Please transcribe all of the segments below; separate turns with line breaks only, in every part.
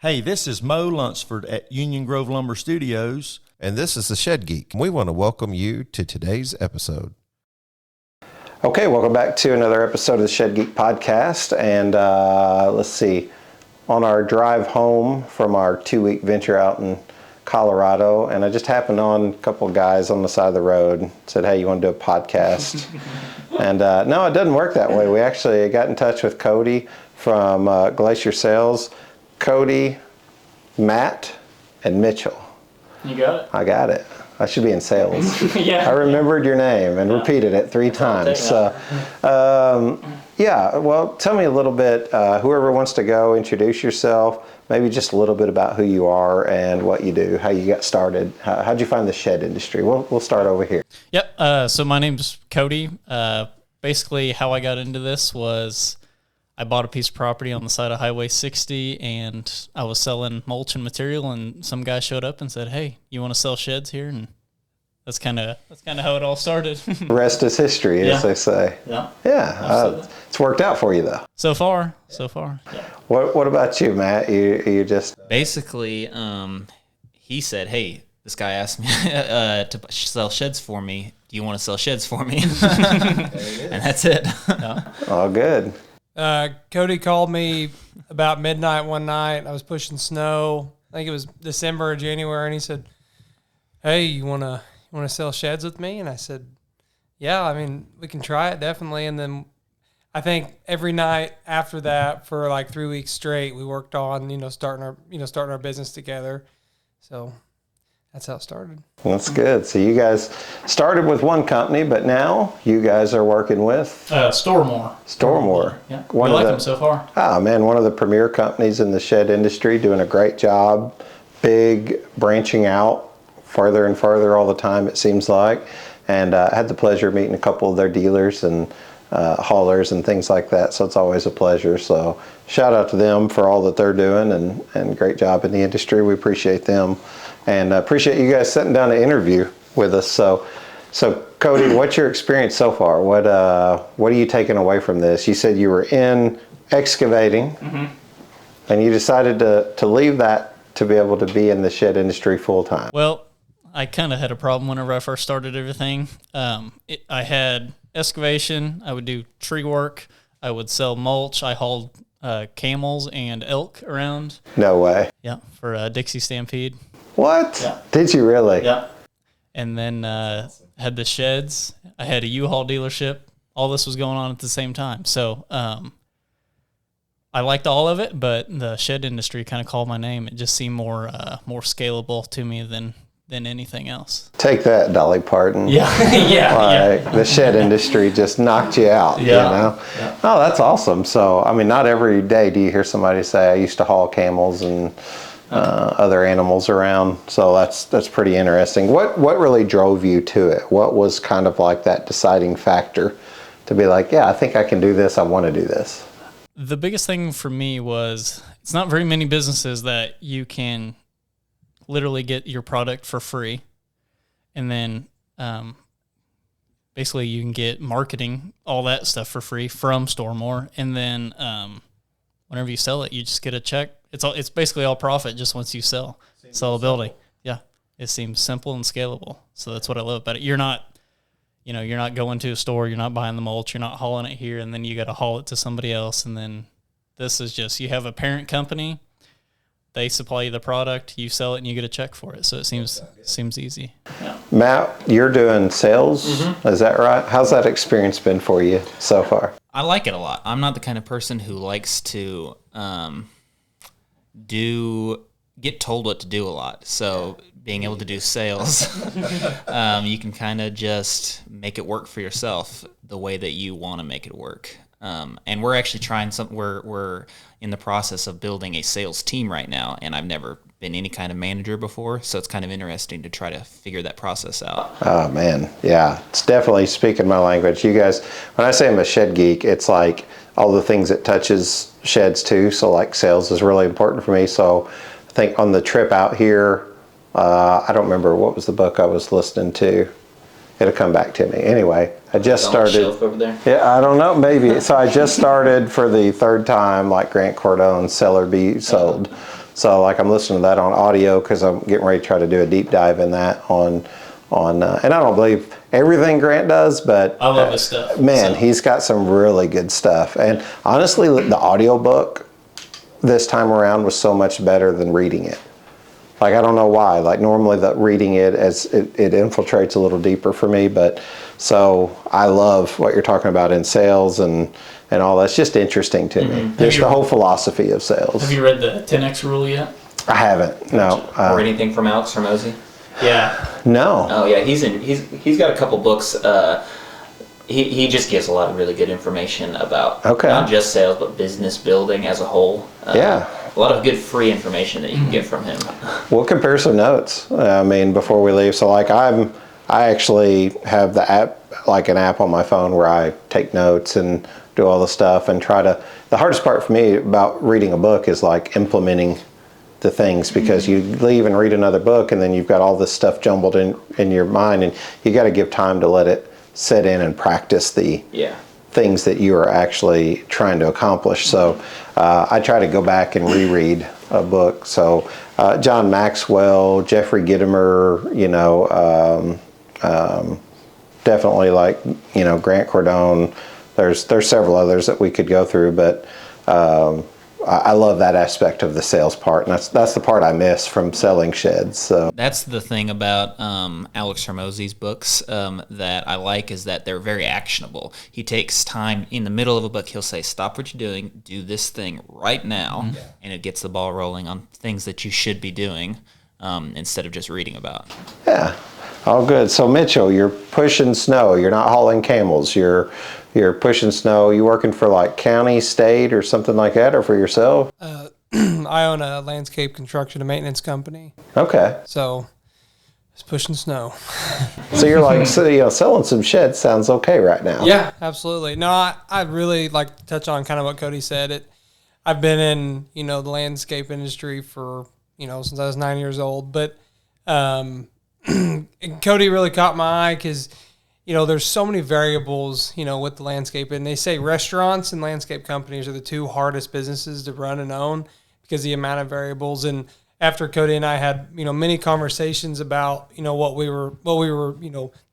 Hey, this is Mo Lunsford at Union Grove Lumber Studios.
And this is the Shed Geek. We want to welcome you to today's episode.
Okay, welcome back to another episode of the Shed Geek podcast. And let's see, on our drive home from our 2-week venture out in Colorado, and I just happened on a couple of guys on the side of the road and said, hey, you want to do a podcast? And no, it doesn't work that way. We actually got in touch with Cody from Glacier Sales. Cody, Matt, and Mitchell.
You got it?
I got it. I should be in sales.
Yeah.
I remembered your name and repeated it 3 times. So, yeah, well, tell me a little bit, whoever wants to go, introduce yourself, maybe just a little bit about who you are and what you do, how you got started. How'd you find the shed industry? We'll start over here.
Yep. So my name's Cody. Basically, how I got into this was I bought a piece of property on the side of Highway 60, and I was selling mulch and material, and some guy showed up and said, hey, you want to sell sheds here? And that's kind of how it all started.
The rest is history, as they say.
Yeah.
Yeah. It's worked out for you, though.
So far. Yeah.
What about you, Matt? You just...
Basically, he said, hey, this guy asked me to sell sheds for me. Do you want to sell sheds for me? And that's it. Yeah.
Oh, good.
Cody called me about midnight one night. I was pushing snow. I think it was December or January, and he said, hey, you wanna sell sheds with me? And I said, yeah, I mean, we can try it, definitely. And then I think every night after that for like 3 weeks straight, we worked on, starting our business together. So that's how it started.
That's good. So you guys started with one company, but now you guys are working with?
Storemore. Yeah, we like them so far.
Oh, man, one of the premier companies in the shed industry, doing a great job, big, branching out farther and farther all the time, it seems like. And I had the pleasure of meeting a couple of their dealers and haulers and things like that, so it's always a pleasure. So shout out to them for all that they're doing and great job in the industry. We appreciate them. And I appreciate you guys sitting down to interview with us. So Cody, what's your experience so far? What are you taking away from this? You said you were in excavating, and you decided to leave that to be able to be in the shed industry full time.
Well, I kind of had a problem whenever I first started everything. I had excavation. I would do tree work. I would sell mulch. I hauled camels and elk around.
No way.
Yeah, for Dixie Stampede.
What?
Yeah.
Did you really?
Yeah. And then had the sheds. I had a U-Haul dealership. All this was going on at the same time. So I liked all of it, but the shed industry kind of called my name. It just seemed more scalable to me than anything else.
Take that, Dolly Parton.
Yeah.
The shed industry just knocked you out, you know? Yeah. Oh, that's awesome. So, I mean, not every day do you hear somebody say, I used to haul camels and other animals around. So that's pretty interesting. What really drove you to it? What was kind of like that deciding factor to be like, yeah, I think I can do this. I want to do this.
The biggest thing for me was it's not very many businesses that you can literally get your product for free. And then basically you can get marketing, all that stuff for free from Storemore. And then whenever you sell it, you just get a check. It's basically all profit just once you sell. Scalability. Yeah. It seems simple and scalable. So that's what I love about it. You're not going to a store, you're not buying the mulch, you're not hauling it here, and then you got to haul it to somebody else. And then this is just, you have a parent company, they supply you the product, you sell it, and you get a check for it. So it seems easy. Yeah.
Matt, you're doing sales, is that right? How's that experience been for you so far?
I like it a lot. I'm not the kind of person who likes to get told what to do a lot. So being able to do sales, you can kind of just make it work for yourself the way that you want to make it work. And we're actually trying we're in the process of building a sales team right now, and I've never been any kind of manager before, so it's kind of interesting to try to figure that process out.
Oh man, yeah, it's definitely speaking my language. You guys, when I say I'm a shed geek, it's like all the things that touches sheds too. So like sales is really important for me. So I think on the trip out here, I don't remember what was the book I was listening to. It'll come back to me. Anyway, I just started.
Shelf over there?
Yeah, I don't know, maybe. So I just started for the third time, like Grant Cardone's Sell or Be Sold. So like I'm listening to that on audio because I'm getting ready to try to do a deep dive in that on and I don't believe everything Grant does, but
I love his stuff.
Man,
So.
he's got some really good stuff. And honestly, the audiobook this time around was so much better than reading it. Like, I don't know why. Like, normally reading it, as it infiltrates a little deeper for me. But so I love what you're talking about in sales and all that's just interesting to me. Just the whole philosophy of sales.
Have you read the 10X rule yet?
I haven't, no.
Or anything from Alex Hormozy?
Yeah.
No.
Oh yeah, he's got a couple books. He just gives a lot of really good information about not just sales but business building as a whole.
Yeah.
A lot of good free information that you can get from him.
We'll compare some notes. I mean, before we leave. So like I actually have the app, like an app on my phone where I take notes and do all the stuff and try to. The hardest part for me about reading a book is like implementing the things, because you leave and read another book and then you've got all this stuff jumbled in your mind, and you got to give time to let it set in and practice the things that you are actually trying to accomplish. So I try to go back and reread a book. So John Maxwell, Jeffrey Gitomer, definitely like, Grant Cardone. There's several others that we could go through, but I love that aspect of the sales part, and that's the part I miss from selling sheds. So
that's the thing about Alex Hormozy's books that I like, is that they're very actionable. He takes time in the middle of a book. He'll say, "Stop what you're doing, do this thing right now," and it gets the ball rolling on things that you should be doing instead of just reading about.
Yeah, all good. So Mitchell, you're pushing snow. You're not hauling camels. You're pushing snow. You working for like county, state, or something like that, or for yourself?
I own a landscape construction and maintenance company.
Okay.
So it's pushing snow.
So you're like, selling some sheds sounds okay right now.
Yeah, absolutely. No, I'd really like to touch on kind of what Cody said. I've been in, the landscape industry for, since I was 9 years old. But Cody really caught my eye because, there's so many variables, with the landscape. And they say restaurants and landscape companies are the two hardest businesses to run and own because of the amount of variables. And after Cody and I had, many conversations about, what we were,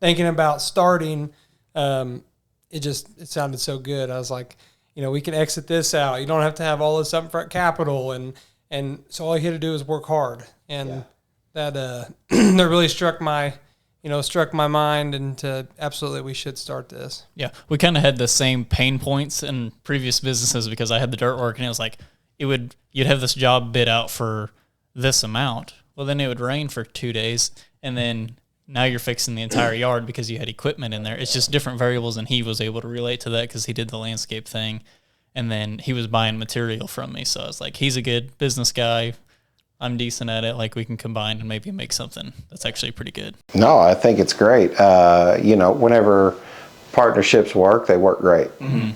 thinking about starting, it sounded so good. I was like, we can exit this out. You don't have to have all this upfront capital. And so all you had to do is work hard. And that, that really struck my mind, and absolutely we should start this.
Yeah, we kind of had the same pain points in previous businesses because I had the dirt work, and it was like you'd have this job bid out for this amount. Well, then it would rain for 2 days, and then now you're fixing the entire yard because you had equipment in there. It's just different variables, and he was able to relate to that because he did the landscape thing, and then he was buying material from me. So I was like, he's a good business guy. I'm decent at it. Like, we can combine and maybe make something that's actually pretty good.
No, I think it's great. Whenever partnerships work, they work great. And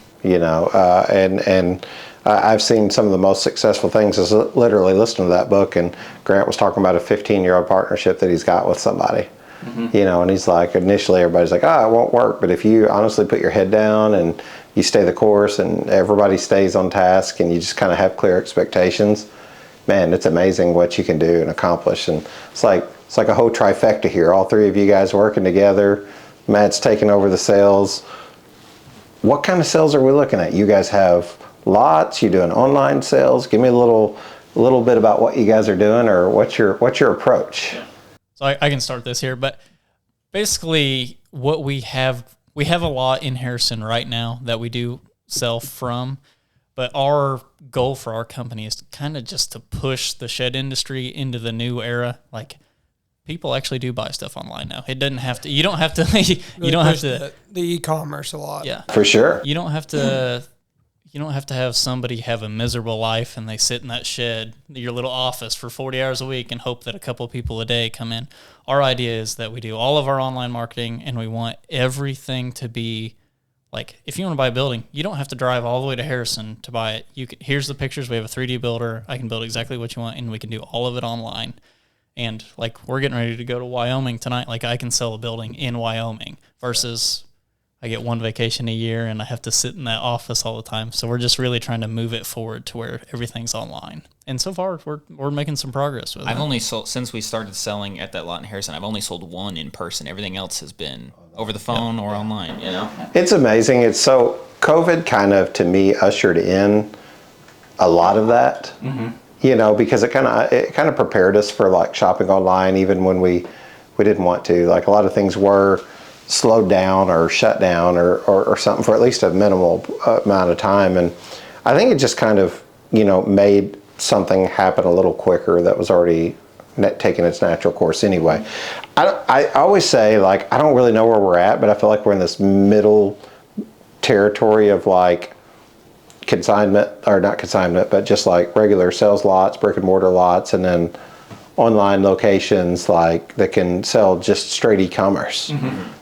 I've seen some of the most successful things is literally listening to that book. And Grant was talking about a 15-year-old partnership that he's got with somebody. And he's like, initially everybody's like, it won't work. But if you honestly put your head down and you stay the course and everybody stays on task and you just kind of have clear expectations, man, it's amazing what you can do and accomplish. And it's like a whole trifecta here. All three of you guys working together. Matt's taking over the sales. What kind of sales are we looking at? You guys have lots. You doing online sales? Give me a little bit about what you guys are doing, or what's your approach?
So I can start this here, but basically what we have a lot in Harrison right now that we do sell from. But our goal for our company is kind of just to push the shed industry into the new era. Like, people actually do buy stuff online now. It doesn't have to. You don't have to. You don't have to.
The e-commerce a lot.
Yeah,
for sure.
You don't have to. You don't have to have somebody have a miserable life and they sit in that shed, your little office, for 40 hours a week and hope that a couple people a day come in. Our idea is that we do all of our online marketing, and we want everything to be. Like, if you want to buy a building, you don't have to drive all the way to Harrison to buy it. Here's the pictures. We have a 3D builder. I can build exactly what you want, and we can do all of it online. And, like, we're getting ready to go to Wyoming tonight. Like, I can sell a building in Wyoming versus I get one vacation a year and I have to sit in that office all the time. So we're just really trying to move it forward to where everything's online. And so far we're making some progress with it.
I've only sold, since we started selling at that lot in Harrison, I've only sold one in person. Everything else has been over the phone or online, you know?
It's amazing. It's so, COVID kind of, to me, ushered in a lot of that, you know, because it kind of prepared us for like shopping online, even when we didn't want to. Like a lot of things were slowed down or shut down or something for at least a minimal amount of time. And I think it just kind of, you know, made something happen a little quicker that was already taking its natural course anyway. I always say, like, I don't really know where we're at, but I feel like we're in this middle territory of like consignment, or not consignment, but just like regular sales lots, brick and mortar lots, and then online locations like that can sell just straight e-commerce.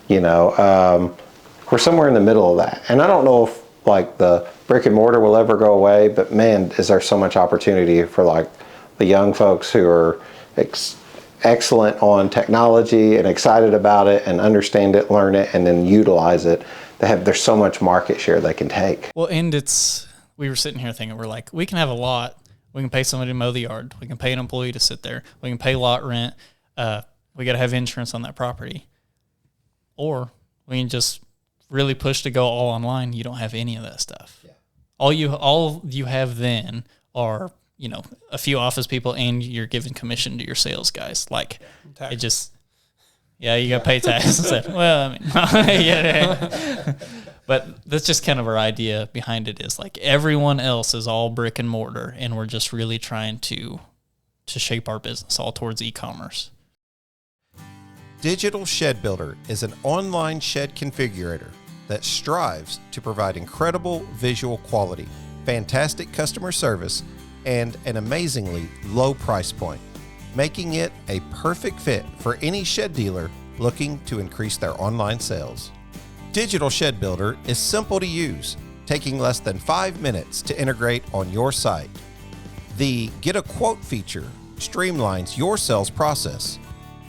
You know, we're somewhere in the middle of that, and I don't know if like the brick and mortar will ever go away, but man, is there so much opportunity for like the young folks who are excellent on technology and excited about it and understand it, learn it, and then utilize it. There's so much market share they can take.
Well, and we were sitting here thinking, we're like, we can have a lot. We can pay somebody to mow the yard. We can pay an employee to sit there. We can pay lot rent. We got to have insurance on that property. Or we can just really push to go all online. You don't have any of that stuff. Yeah. All you have then are, you know, a few office people, and you're giving commission to your sales guys. Like, it just... Yeah, you got to pay taxes. Well, I mean, yeah. But that's just kind of our idea behind it, is like everyone else is all brick and mortar, and we're just really trying to shape our business all towards e-commerce.
Digital Shed Builder is an online shed configurator that strives to provide incredible visual quality, fantastic customer service, and an amazingly low price point, making it a perfect fit for any shed dealer looking to increase their online sales. Digital Shed Builder is simple to use, taking less than 5 minutes to integrate on your site. The Get a Quote feature streamlines your sales process,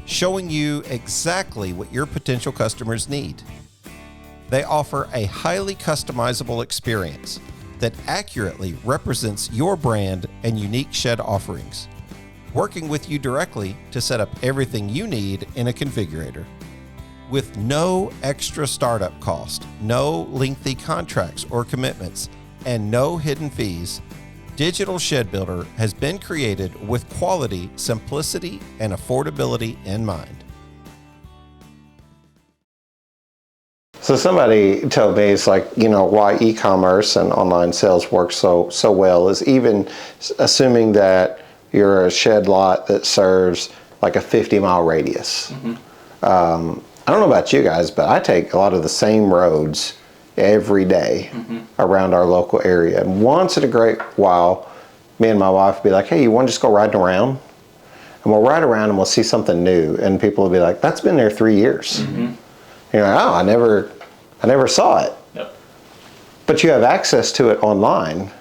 showing you exactly what your potential customers need. They offer a highly customizable experience that accurately represents your brand and unique shed offerings, working with you directly to set up everything you need in a configurator. With no extra startup cost, no lengthy contracts or commitments, and no hidden fees, Digital Shed Builder has been created with quality, simplicity, and affordability in mind.
So somebody told me, it's like, you know, why e-commerce and online sales work so well is, even assuming that you're a shed lot that serves like a 50-mile radius. I don't know about you guys, but I take a lot of the same roads every day around our local area. And once in a great while, me and my wife would be like, hey, you want to just go riding around? And we'll ride around and we'll see something new. And people will be like, that's been there 3 years. You're like, oh, I never saw it.
Yep.
But you have access to it online,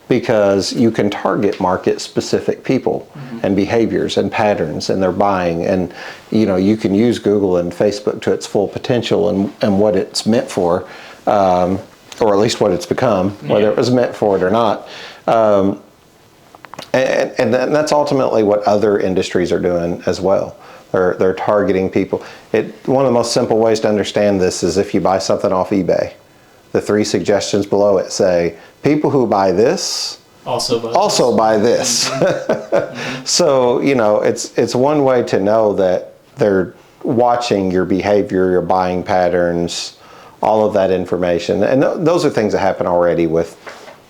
because you can target market specific people and behaviors and patterns and their buying, and you know, you can use Google and Facebook to its full potential and what it's meant for, or at least what it's become, whether it was meant for it or not. And that's ultimately what other industries are doing as well. They're targeting people. One of the most simple ways to understand this is if you buy something off eBay. The 3 suggestions below it say, people who buy this also buy this. So, you know, it's one way to know that they're watching your behavior, your buying patterns, all of that information. And those are things that happen already with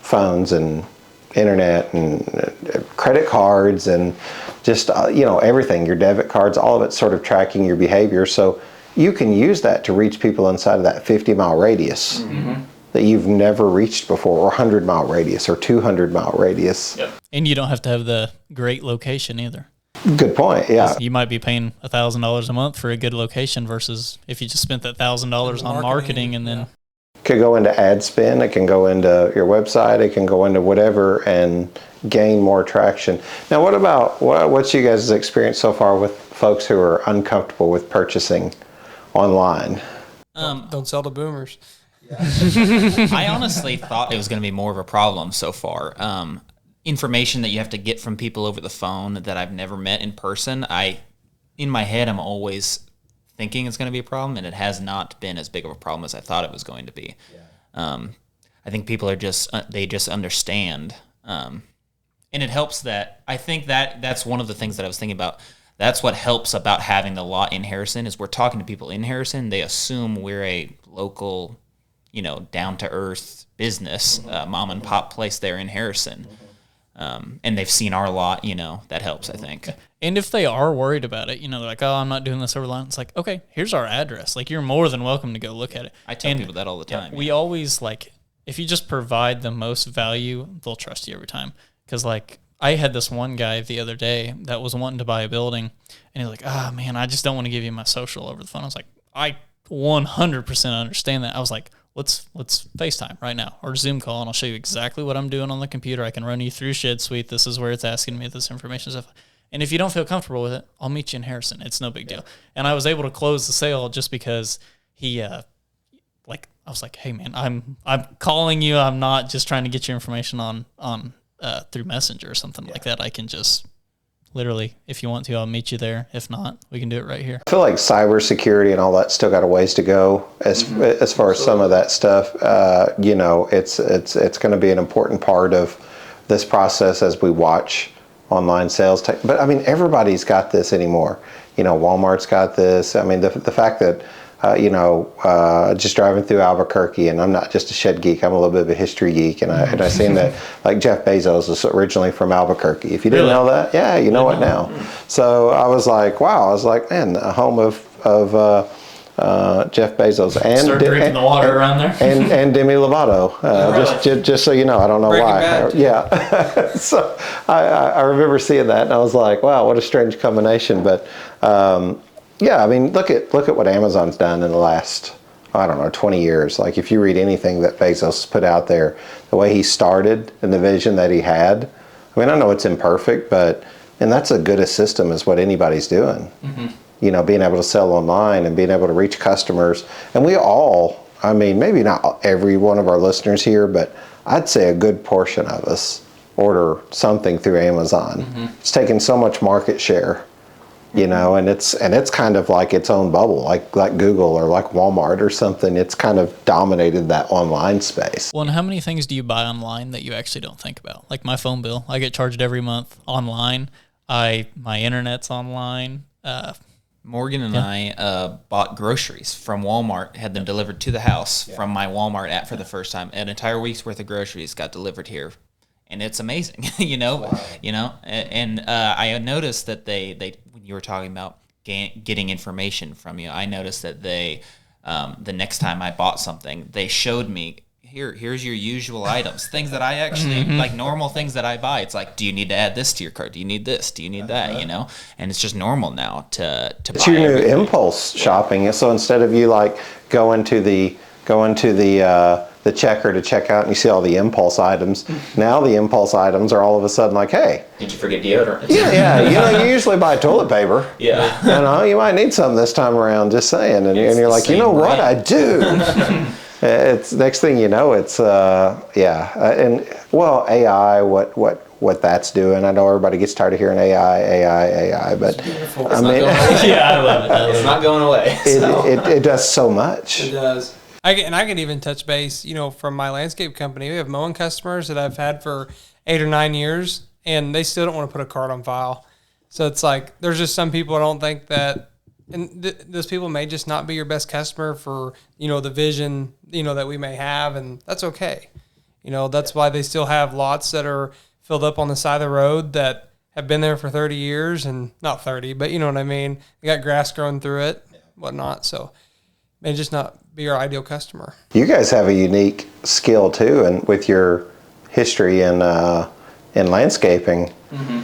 phones and internet and credit cards and just, you know, everything, your debit cards, all of it sort of tracking your behavior. So you can use that to reach people inside of that 50-mile radius that you've never reached before, or 100-mile radius, or 200-mile radius.
Yep. And you don't have to have the great location either.
Good point, yeah.
You might be paying $1,000 a month for a good location versus if you just spent that $1,000 on marketing and then...
It could go into ad spend, it can go into your website, it can go into whatever and gain more traction. Now, what's you guys' experience so far with folks who are uncomfortable with purchasing online?
Don't sell to boomers.
I honestly thought it was going to be more of a problem so far. Information that you have to get from people over the phone that I've never met in person, in my head, I'm always thinking it's going to be a problem, and it has not been as big of a problem as I thought it was going to be. Yeah. I think people are they just understand. And it helps that, I think that's one of the things that I was thinking about. That's what helps about having the lot in Harrison is we're talking to people in Harrison. They assume we're a local, down-to-earth business, mom and pop place there in Harrison. And they've seen our lot, that helps, I think.
And if they are worried about it, they're like, oh, I'm not doing this over the line. It's like, okay, here's our address. Like, you're more than welcome to go look at it.
I tell people that all the time.
We always, if you just provide the most value, they'll trust you every time. Because, I had this one guy the other day that was wanting to buy a building, and he's like, man, I just don't want to give you my social over the phone. I was like, I 100% understand that. I was like, let's FaceTime right now or Zoom call, and I'll show you exactly what I'm doing on the computer. I can run you through Shed Suite. This is where it's asking me this information stuff. And if you don't feel comfortable with it, I'll meet you in Harrison. It's no big deal. And I was able to close the sale just because he, I was like, hey man, I'm calling you. I'm not just trying to get your information on through Messenger or something like that. I can just literally, if you want to, I'll meet you there. If not, we can do it right here.
I feel like cybersecurity and all that still got a ways to go as far as some of that stuff. It's going to be an important part of this process as we watch online sales. But I mean, everybody's got this anymore. Walmart's got this. I mean, the fact that just driving through Albuquerque, and I'm not just a shed geek, I'm a little bit of a history geek, and I seen that Jeff Bezos was originally from Albuquerque. If you didn't know that, yeah, you know it now. So I was like, wow, I was like, man, the home of Jeff Bezos and
start drinking the water around there,
and Demi Lovato. Just so you know, I don't know
Breaking
why.
Bad.
Yeah, so I remember seeing that, and I was like, wow, what a strange combination. But yeah, I mean, look at what Amazon's done in the last, 20 years. Like, if you read anything that Bezos put out there, the way he started and the vision that he had, I mean, I know it's imperfect, and that's as good a system as what anybody's doing. Mm-hmm. Being able to sell online and being able to reach customers. And we all, I mean, maybe not every one of our listeners here, but I'd say a good portion of us order something through Amazon. Mm-hmm. It's taken so much market share. And it's kind of like its own bubble, like Google or like Walmart or something. It's kind of dominated that online space.
Well, and how many things do you buy online that you actually don't think about? Like my phone bill, I get charged every month online. My internet's online.
Morgan and I bought groceries from Walmart, had them delivered to the house from my Walmart app for the first time. An entire week's worth of groceries got delivered here. And it's amazing, and I noticed that they when you were talking about getting information from you, I noticed that they, the next time I bought something, they showed me, here's your usual items, things that I actually, like normal things that I buy. It's like, do you need to add this to your cart? Do you need this? Do you need that? And it's just normal now to
it's
buy
your new
everything.
Impulse shopping. So instead of you going to the checker to check out and you see all the impulse items. Now the impulse items are all of a sudden like, hey.
Did you forget deodorant?
Yeah. You usually buy toilet paper.
Yeah.
You might need some this time around, just saying. And you're like, you know what? I do. It's next thing you know, it's, and well, AI, what that's doing. I know everybody gets tired of hearing AI, but I mean,
Yeah, I love it.
It's not going away.
it does so much.
It does. I can even touch base, from my landscape company. We have mowing customers that I've had for 8 or 9 years, and they still don't want to put a card on file. So it's like, there's just some people I don't think that, and those people may just not be your best customer for, the vision, that we may have, and that's okay. That's why they still have lots that are filled up on the side of the road that have been there for 30 years, and not 30, but you know what I mean? They got grass growing through it, whatnot, so may just not be our ideal customer.
You guys have a unique skill too, and with your history in landscaping,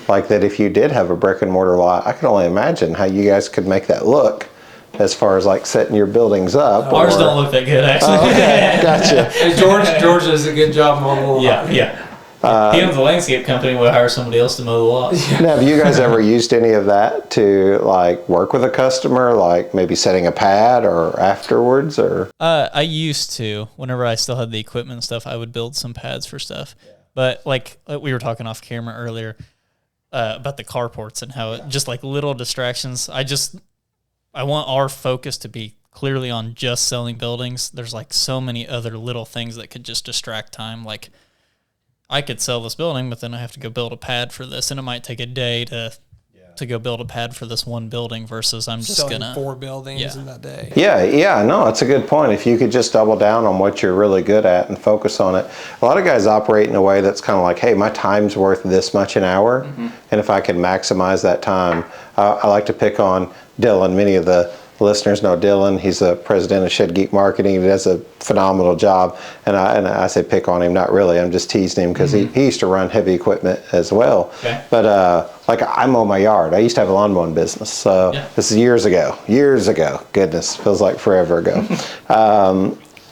like that. If you did have a brick and mortar lot, I can only imagine how you guys could make that look, as far as like setting your buildings up.
Ours don't look that good, actually.
Okay, gotcha.
Hey, George does a good job mowing the lawn.
Yeah. He owns a landscape company. We'll hire somebody else to mow the lot.
Now, have you guys ever used any of that to like work with a customer, like maybe setting a pad or afterwards, or?
I used to. Whenever I still had the equipment and stuff, I would build some pads for stuff. But like we were talking off camera earlier about the carports and how it, just like little distractions. I want our focus to be clearly on just selling buildings. There's like so many other little things that could just distract time. Like I could sell this building, but then I have to go build a pad for this, and it might take a day to go build a pad for this one building versus I'm just
Selling
gonna
4 buildings in that day.
Yeah, no, it's a good point. If you could just double down on what you're really good at and focus on it. A lot of guys operate in a way that's kind of like, hey, my time's worth this much an hour, and if I can maximize that time, I like to pick on Dylan. Many of the listeners know Dylan. He's the president of Shed Geek Marketing. He does a phenomenal job. And I say pick on him, not really. I'm just teasing him because he used to run heavy equipment as well. Okay. But like I mow my yard. I used to have a lawn mowing business. So this is years ago. Goodness, feels like forever ago.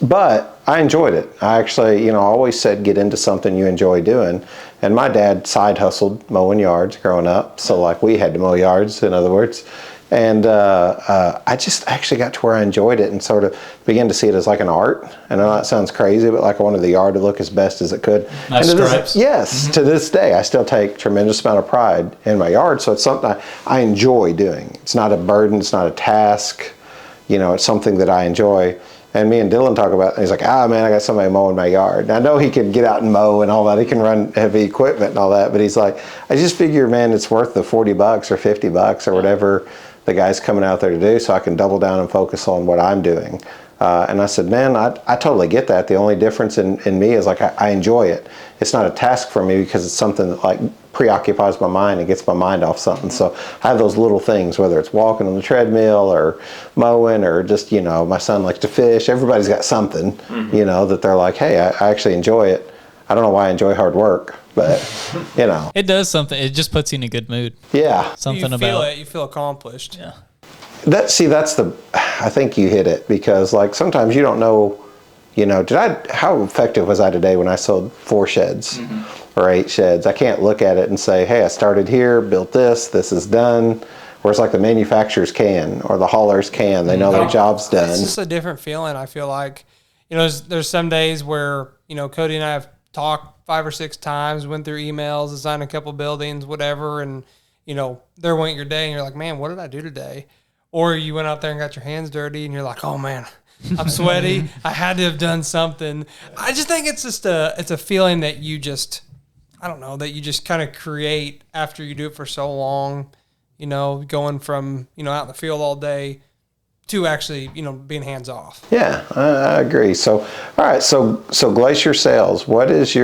But I enjoyed it. I actually, always said get into something you enjoy doing. And my dad side hustled mowing yards growing up. So like we had to mow yards, in other words. And I just actually got to where I enjoyed it and sort of began to see it as like an art. I know that sounds crazy, but like I wanted the yard to look as best as it could.
Nice stripes.
To this day, I still take tremendous amount of pride in my yard. So it's something I enjoy doing. It's not a burden. It's not a task. It's something that I enjoy. And me and Dylan talk about it. He's like, man, I got somebody mowing my yard. And I know he can get out and mow and all that. He can run heavy equipment and all that. But he's like, I just figure, man, it's worth the $40 or $50 or whatever the guy's coming out there to do, so I can double down and focus on what I'm doing. And I said, man, I totally get that. The only difference in me is like I enjoy it. It's not a task for me because it's something that like preoccupies my mind and gets my mind off something. So I have those little things, whether it's walking on the treadmill or mowing or just, my son likes to fish. Everybody's got something, that they're like, hey, I actually enjoy it. I don't know why I enjoy hard work, but
It does something. It just puts you in a good mood.
Yeah.
Something
you feel
about
it. You feel accomplished.
Yeah.
I think you hit it because like sometimes you don't know, how effective was I today when I sold 4 sheds or 8 sheds? I can't look at it and say, hey, I started here, built this is done. Whereas like the manufacturers can, or the haulers can, they know their job's done.
It's just a different feeling. I feel like, there's some days where, Cody and I have talked 5 or 6 times, went through emails, designed a couple buildings, whatever. And, there went your day and you're like, man, what did I do today? Or you went out there and got your hands dirty and you're like, oh man, I'm sweaty. I had to have done something. I just think it's just it's a feeling that you just, I don't know, that you just kind of create after you do it for so long, going from, out in the field all day to actually, being hands off.
Yeah, I agree. So, all right. So Glacier Sales, what's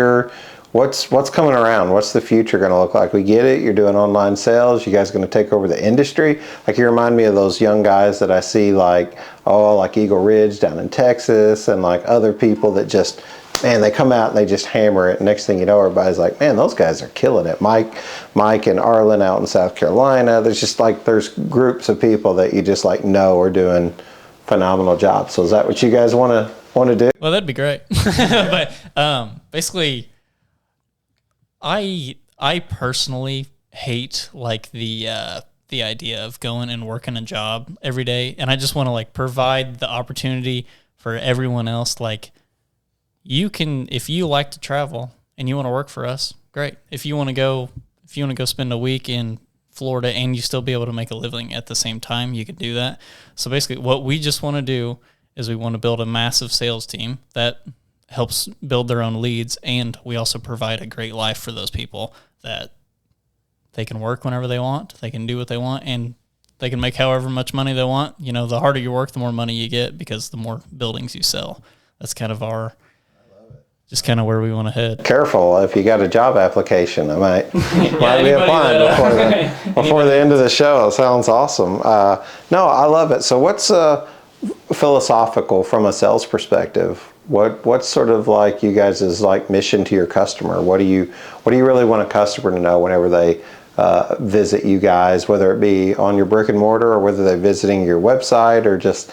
coming around? What's the future going to look like? We get it. You're doing online sales. You guys going to take over the industry? Like you remind me of those young guys that I see like Eagle Ridge down in Texas and like other people that just, man, they come out and they just hammer it. Next thing you know, everybody's like, man, those guys are killing it. Mike and Arlen out in South Carolina. There's groups of people that you just like know are doing phenomenal jobs. So is that what you guys want to do?
Well, that'd be great. But basically, I personally hate like the idea of going and working a job every day, and I just want to like provide the opportunity for everyone else. Like you can, if you like to travel and you want to work for us, great. If you want to go spend a week in Florida and you still be able to make a living at the same time, you can do that. So basically, what we just want to do is we want to build a massive sales team that helps build their own leads, and we also provide a great life for those people that they can work whenever they want, they can do what they want, and they can make however much money they want. The harder you work, the more money you get because the more buildings you sell. That's kind of just kind of where we want to head.
Careful, if you got a job application, I might be applying before the end of the show. It sounds awesome. No, I love it. So what's philosophical from a sales perspective? What's sort of like you guys' like mission to your customer? What do you really want a customer to know whenever they visit you guys, whether it be on your brick and mortar or whether they're visiting your website or just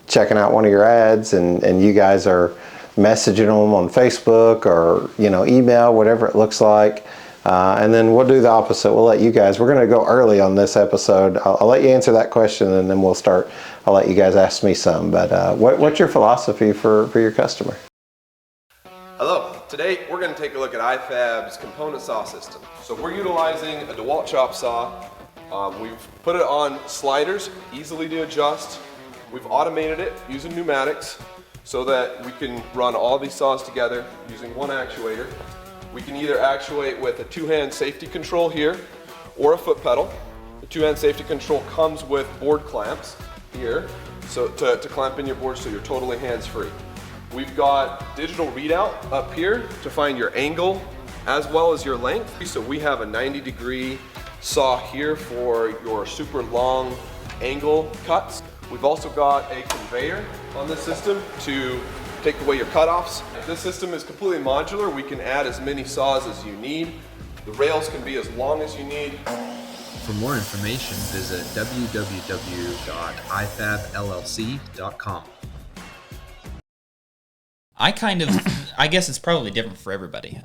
checking out one of your ads and you guys are messaging them on Facebook or, email, whatever it looks like. And then we'll do the opposite. We'll let you guys, we're going to go early on this episode. I'll let you answer that question, and then I'll let you guys ask me some. But what's your philosophy for your customer?
Hello. Today we're going to take a look at iFab's component saw system. So we're utilizing a DeWalt chop saw. We've put it on sliders, easily to adjust. We've automated it using pneumatics so that we can run all these saws together using one actuator. We can either actuate with a two-hand safety control here or a foot pedal. The two-hand safety control comes with board clamps here, so to clamp in your board so you're totally hands-free. We've got digital readout up here to find your angle as well as your length. So we have a 90-degree saw here for your super long angle cuts. We've also got a conveyor on this system to take away your cutoffs. This system is completely modular. We can add as many saws as you need. The rails can be as long as you need.
For more information, visit www.ifabllc.com.
I guess it's probably different for everybody.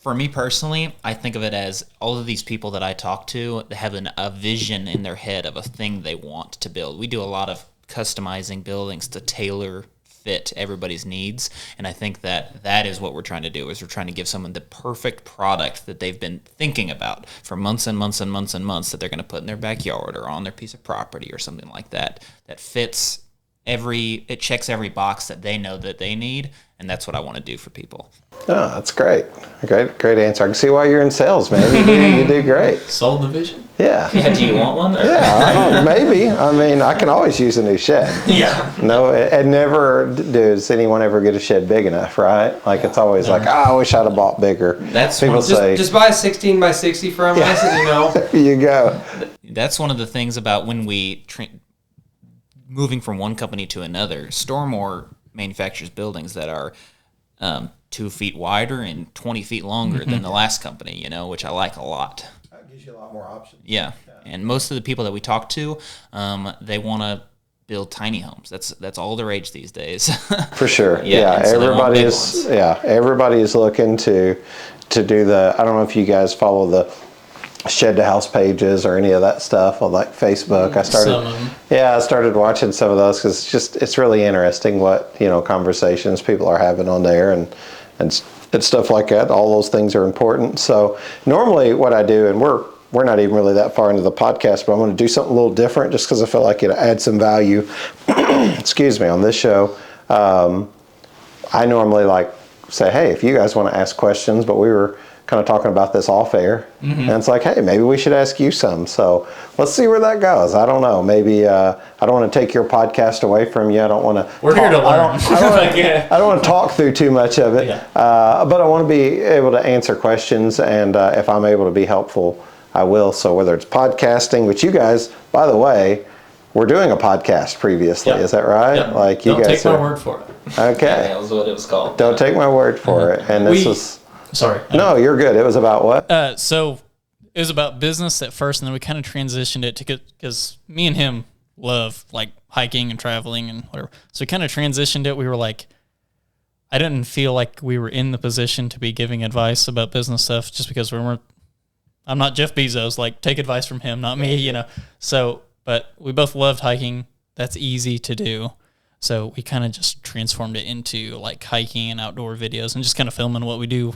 For me personally, I think of it as all of these people that I talk to have a vision in their head of a thing they want to build. We do a lot of customizing buildings to tailor fit everybody's needs, and I think that is what we're trying to do, is we're trying to give someone the perfect product that they've been thinking about for months and months and months and months, that they're going to put in their backyard or on their piece of property or something like that, that fits it checks every box that they know that they need, and that's what I want to do for people.
Oh, that's great. Great answer. I can see why you're in sales, man. You do great.
Sold the vision.
Yeah.
Yeah, do you want one?
Yeah, maybe. I mean, I can always use a new shed.
Yeah.
No, and never does anyone ever get a shed big enough, right? Like, it's always like, I wish I'd have bought bigger.
That's
people say,
just buy a 16 by 60 from us, and
there you go.
That's one of the things about when we moving from one company to another. Stormore manufactures buildings that are 2 feet wider and 20 feet longer than the last company, which I like a lot.
That gives you a lot more options.
Yeah. And most of the people that we talk to, they want to build tiny homes. That's all the rage these days.
For sure.
Yeah. So everybody
is looking to do the, I don't know if you guys follow the shed to house pages or any of that stuff on like Facebook. I started watching some of those because it's really interesting what conversations people are having on there and stuff like that. All those things are important. So normally what I do, and we're not even really that far into the podcast, but I'm going to do something a little different just because I feel like it adds some value. Excuse me, on this show. I normally say, hey, if you guys want to ask questions, but we were kind of talking about this off air, and it's like, hey, maybe we should ask you some. So let's see where that goes. I don't know. Maybe I don't want to take your podcast away from you. I don't want to.
We're here to learn.
I don't want to talk through too much of it. Yeah. But I want to be able to answer questions, and if I'm able to be helpful, I will. So whether it's podcasting, which you guys, by the way, we're doing a podcast previously. Yep. Is that right?
Yep.
Like you
don't
guys
take my word for it.
Okay.
Yeah, that was what it was called.
Don't take my word for it. And this was.
Sorry.
No, you're good. It was about what?
So it was about business at first, and then we kind of transitioned it to, because me and him love hiking and traveling and whatever. So we kind of transitioned it. We were like, I didn't feel like we were in the position to be giving advice about business stuff just because I'm not Jeff Bezos, take advice from him, not me, So, but we both loved hiking. That's easy to do. So we kind of just transformed it into hiking and outdoor videos and just kind of filming what we do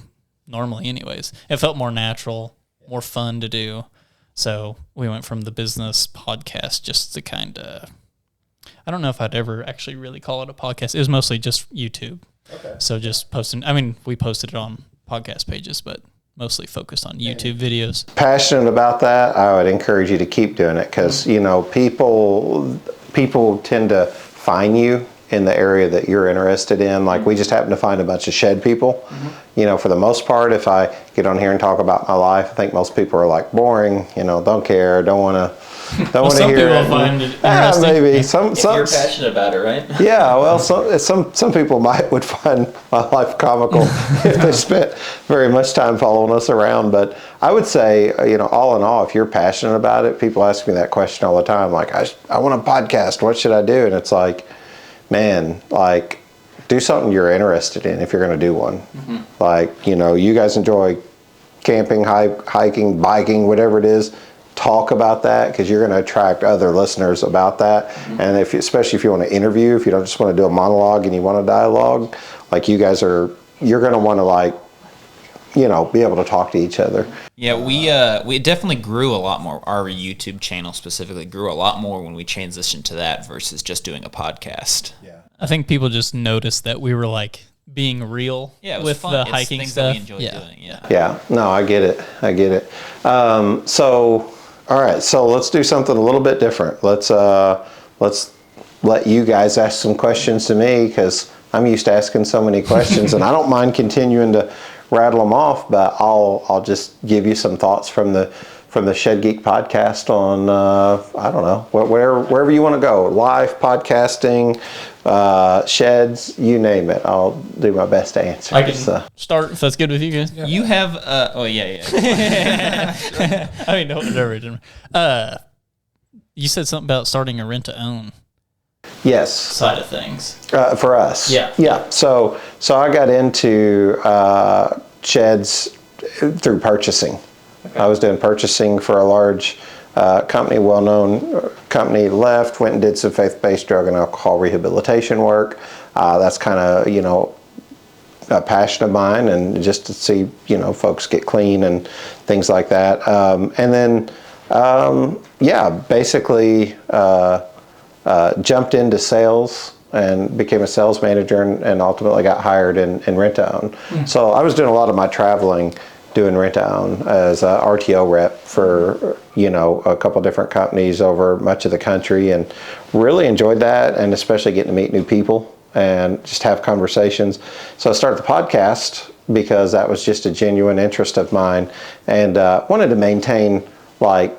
normally anyways. It felt more natural, more fun to do. So we went from the business podcast just to kind of, I don't know if I'd ever actually really call it a podcast. It was mostly just YouTube. Okay. So just posting, we posted it on podcast pages, but mostly focused on YouTube videos.
Passionate about that, I would encourage you to keep doing it because, people tend to find you in the area that you're interested in. We just happen to find a bunch of shed people. For the most part, if I get on here and talk about my life, I think most people are boring, don't care, don't want to hear it.
Some people find it interesting.
Maybe. Some
you're passionate about it, right?
Yeah, well, some people would find my life comical if they spent very much time following us around. But I would say, all in all, if you're passionate about it, people ask me that question all the time. I want a podcast. What should I do? And it's man, do something you're interested in if you're going to do one. Like, you guys enjoy camping, hiking, biking, whatever it is. Talk about that, because you're going to attract other listeners about that. And especially if you want to interview, if you don't just want to do a monologue and you want a dialogue, like you're going to want to be able to talk to each other.
Yeah, we definitely grew a lot more. Our YouTube channel specifically grew a lot more when we transitioned to that versus just doing a podcast.
Yeah.
I think people just noticed that we were like being real with
fun.
the
It's
hiking
things
stuff.
that we enjoyed doing. Yeah.
Yeah, no, I get it. All right, so let's do something a little bit different. Let's let you guys ask some questions to me, because I'm used to asking so many questions, and I don't mind continuing to rattle them off, but I'll just give you some thoughts from the Shed Geek podcast on I don't know, wherever you want to go, life, podcasting, sheds, you name it. I'll do my best to answer.
I can start if that's good with you guys.
Yeah. You have
I mean, no, you said something about starting a rent to own
Yes.
side of things.
For us. Yeah. So I got into sheds through purchasing. Okay. I was doing purchasing for a large company, well-known company, left, went and did some faith-based drug and alcohol rehabilitation work. That's kind of, a passion of mine, and just to see, folks get clean and things like that. And then, basically jumped into sales and became a sales manager, and ultimately got hired in rent-to-own. So I was doing a lot of my traveling doing rent-to-own as a RTO rep for, a couple different companies over much of the country, and really enjoyed that, and especially getting to meet new people and just have conversations. So I started the podcast because that was just a genuine interest of mine, and wanted to maintain, like,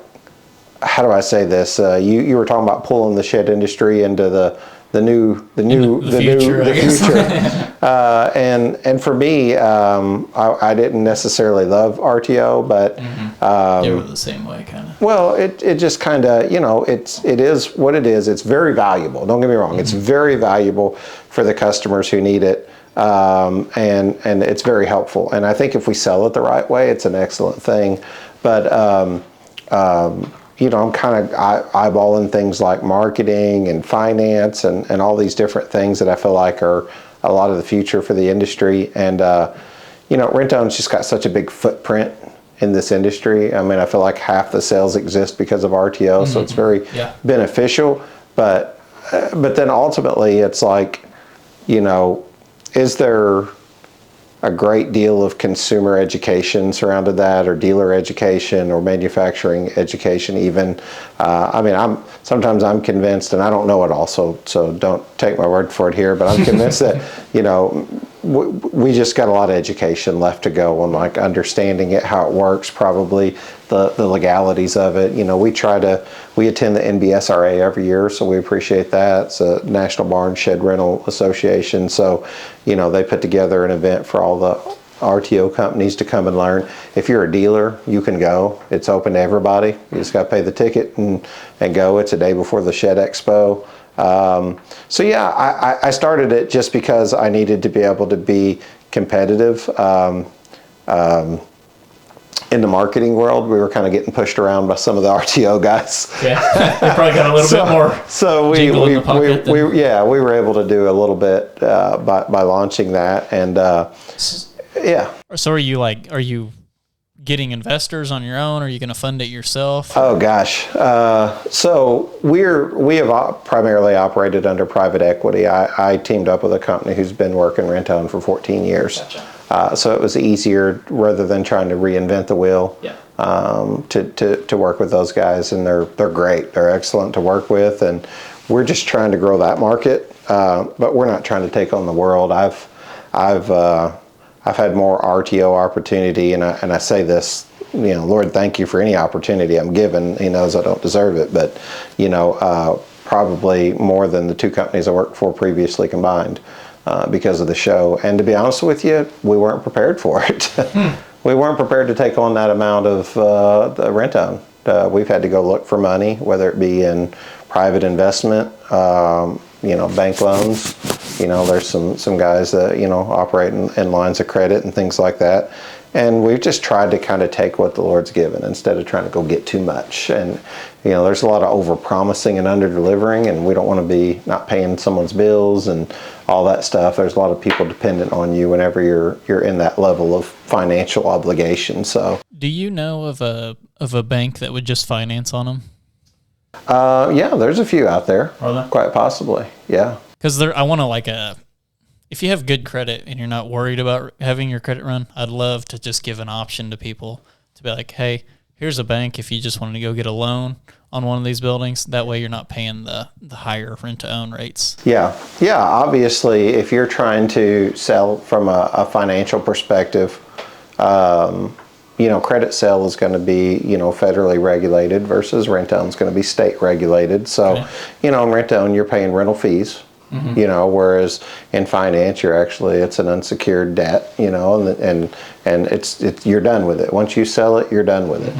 how do I say this? You were talking about pulling the shed industry into the future. And for me, I didn't necessarily love RTO, but
you were the same way, kind of.
Well, it just kind of, it is what it is. It's very valuable. Don't get me wrong. It's very valuable for the customers who need it. And it's very helpful. And I think if we sell it the right way, it's an excellent thing. But, I'm kind of eyeballing things like marketing and finance and all these different things that I feel like are a lot of the future for the industry. And, rent-to-own's just got such a big footprint in this industry. I mean, I feel like half the sales exist because of RTO, so it's very beneficial. But then ultimately it's like, is there a great deal of consumer education surrounded that, or dealer education, or manufacturing education even? Sometimes I'm convinced, and I don't know it all, so don't take my word for it here, but I'm convinced that, we just got a lot of education left to go on, like, understanding it, how it works, probably the legalities of it. We attend the NBSRA every year, so we appreciate that. It's a National Barn Shed Rental Association. So, they put together an event for all the RTO companies to come and learn. If you're a dealer, you can go. It's open to everybody. You just got to pay the ticket and go. It's a day before the Shed Expo. I started it just because I needed to be able to be competitive. In the marketing world, we were kind of getting pushed around by some of the RTO guys.
Yeah, they probably got a little bit more.
So we were able to do a little bit by launching that, and
So are you getting investors on your own? Or are you going to fund it yourself?
Oh gosh, so we have primarily operated under private equity. I teamed up with a company who's been working rent-to-own for 14 years.
Gotcha.
So it was easier, rather than trying to reinvent the wheel, to work with those guys, and they're great. They're excellent to work with, and we're just trying to grow that market. But we're not trying to take on the world. I've had more RTO opportunity, and I say this, Lord, thank you for any opportunity I'm given. He knows I don't deserve it, but probably more than the two companies I worked for previously combined. Because of the show. And to be honest with you, we weren't prepared for it. We weren't prepared to take on that amount of the rent-own. We've had to go look for money, whether it be in private investment, bank loans, There's some guys that, operate in lines of credit and things like that. And we've just tried to kind of take what the Lord's given instead of trying to go get too much. And, there's a lot of over-promising and under-delivering, and we don't want to be not paying someone's bills and all that stuff. There's a lot of people dependent on you whenever you're in that level of financial obligation. So,
do you know of a bank that would just finance on them?
Yeah, there's a few out there.
Are there?
Quite possibly, yeah.
Because I want to if you have good credit and you're not worried about having your credit run, I'd love to just give an option to people to be like, hey, here's a bank if you just wanted to go get a loan on one of these buildings. That way you're not paying the higher rent-to-own rates.
Yeah. Obviously, if you're trying to sell from a financial perspective, credit sale is going to be, federally regulated versus rent-to-own is going to be state regulated. So,
Okay.
In rent-to-own, you're paying rental fees. Whereas in finance, it's an unsecured debt, and it's you're done with it. Once you sell it, you're done with it.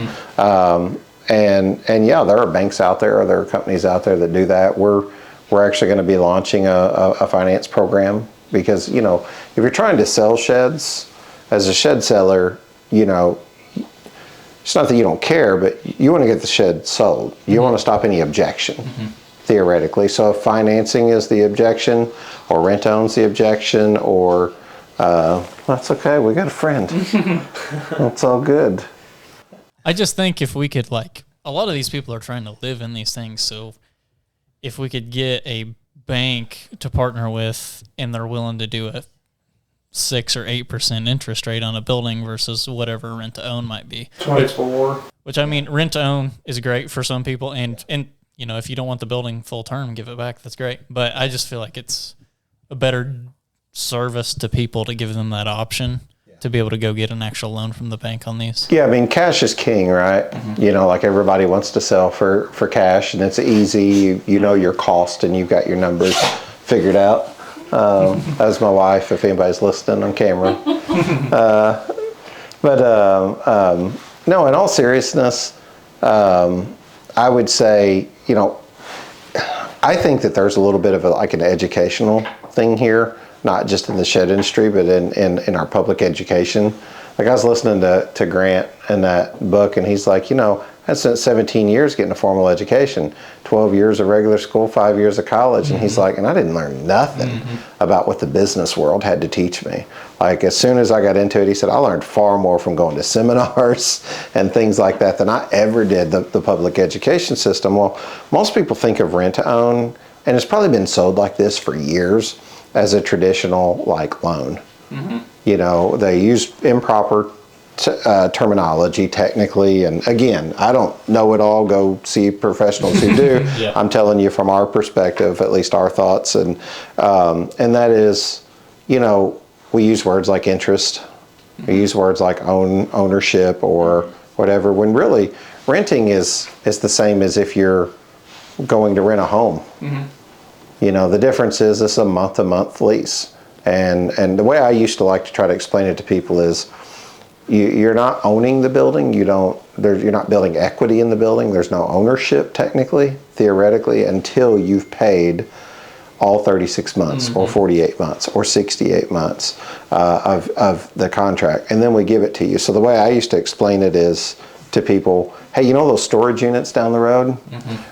And yeah, there are banks out there, or there are companies out there that do that. We're actually going to be launching a finance program because, if you're trying to sell sheds as a shed seller, it's not that you don't care, but you want to get the shed sold. You want to stop any objection. Theoretically. So if financing is the objection, or rent owns the objection, or that's okay, we got a friend. It's all good.
I just think if we could, a lot of these people are trying to live in these things, so if we could get a bank to partner with and they're willing to do a 6 or 8% interest rate on a building versus whatever rent to own might be.
24.
Which, rent to own is great for some people, and if you don't want the building full term, give it back. That's great. But I just feel like it's a better service to people to give them that option to be able to go get an actual loan from the bank on these.
Yeah, cash is king, right? Everybody wants to sell for cash, and it's easy. You know your cost, and you've got your numbers figured out. As my wife, if anybody's listening on camera. No, in all seriousness, I would say, I think that there's a little bit of an educational thing here, not just in the shed industry, but in our public education. I was listening to Grant in that book, and he's like, I spent 17 years getting a formal education, 12 years of regular school, 5 years of college. And he's like, and I didn't learn nothing about what the business world had to teach me. As soon as I got into it, he said, I learned far more from going to seminars and things like that than I ever did the public education system. Well, most people think of rent to own, and it's probably been sold like this for years as a traditional loan. They use improper terminology technically, and again, I don't know it all. Go see professionals who do. Yeah. I'm telling you from our perspective, at least our thoughts, and that is, we use words like interest, we use words like ownership or whatever, when really renting is the same as if you're going to rent a home. The difference is it's a month-to-month lease, and the way I used to like to try to explain it to people is, you're not owning the building. You're not building equity in the building. There's no ownership technically, theoretically, until you've paid all 36 months or 48 months or 68 months of the contract, and then we give it to you. So the way I used to explain it is to people, hey, those storage units down the road?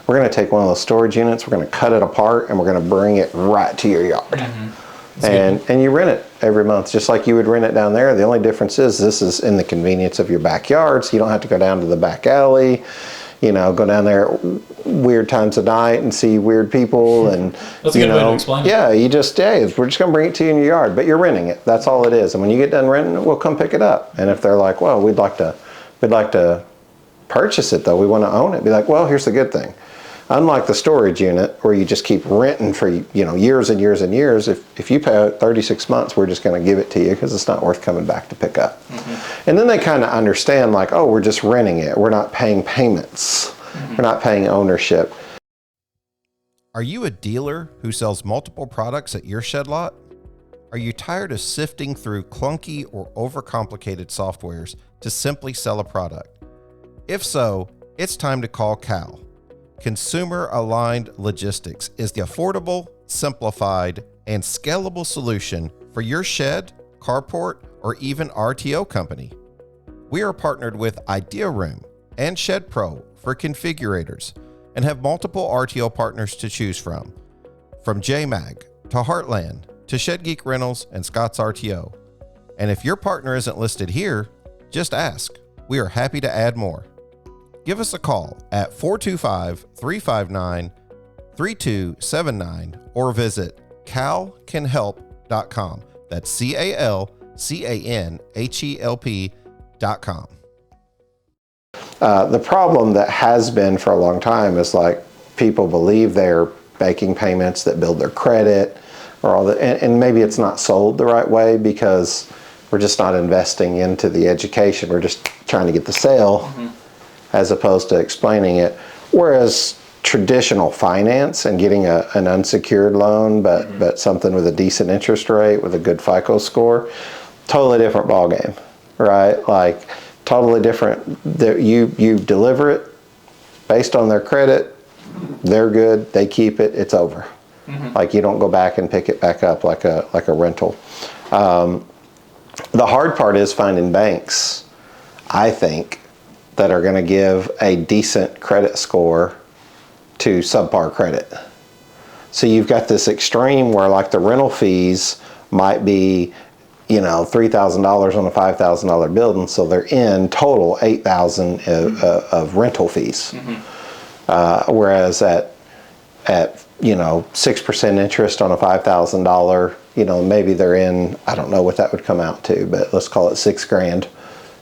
We're going to take one of those storage units, we're going to cut it apart, and we're going to bring it right to your yard. And you rent it every month, just like you would rent it down there. The only difference is this is in the convenience of your backyard, so you don't have to go down to the back alley, go down there weird times of night and see weird people. And
that's a good way to explain it. Yeah,
we're just going to bring it to you in your yard, but you're renting it. That's all it is. And when you get done renting it, we'll come pick it up. And if they're like, well, we'd like to purchase it though, we want to own it, be like, well, here's the good thing. Unlike the storage unit where you just keep renting for years and years and years, if you pay out 36 months, we're just going to give it to you because it's not worth coming back to pick up. And then they kind of understand we're just renting it. We're not paying payments. We're not paying ownership.
Are you a dealer who sells multiple products at your shed lot? Are you tired of sifting through clunky or overcomplicated softwares to simply sell a product? If so, it's time to call Cal. Consumer Aligned Logistics is the affordable, simplified, and scalable solution for your shed, carport, or even RTO company. We are partnered with Idea Room and Shed Pro for configurators and have multiple RTO partners to choose from JMag to Heartland to Shed Geek Rentals and Scott's RTO. And if your partner isn't listed here, just ask. We are happy to add more. Give us a call at 425-359-3279 or visit calcanhelp.com. That's CALCANHELP.com.
The problem that has been for a long time is like people believe they're making payments that build their credit or all that, and maybe it's not sold the right way because we're just not investing into the education. We're just trying to get the sale as opposed to explaining it. Whereas traditional finance and getting an unsecured loan, but something with a decent interest rate with a good FICO score, totally different ballgame, right? Like totally different. You deliver it based on their credit, they're good, they keep it, it's over. Like you don't go back and pick it back up like a rental. The hard part is finding banks, I think, that are going to give a decent credit score to subpar credit. So you've got this extreme where like the rental fees might be, $3,000 on a $5,000 building, so they're in total $8,000 of rental fees. Whereas at 6% interest on a $5,000, maybe they're in, I don't know what that would come out to, but let's call it $6,000.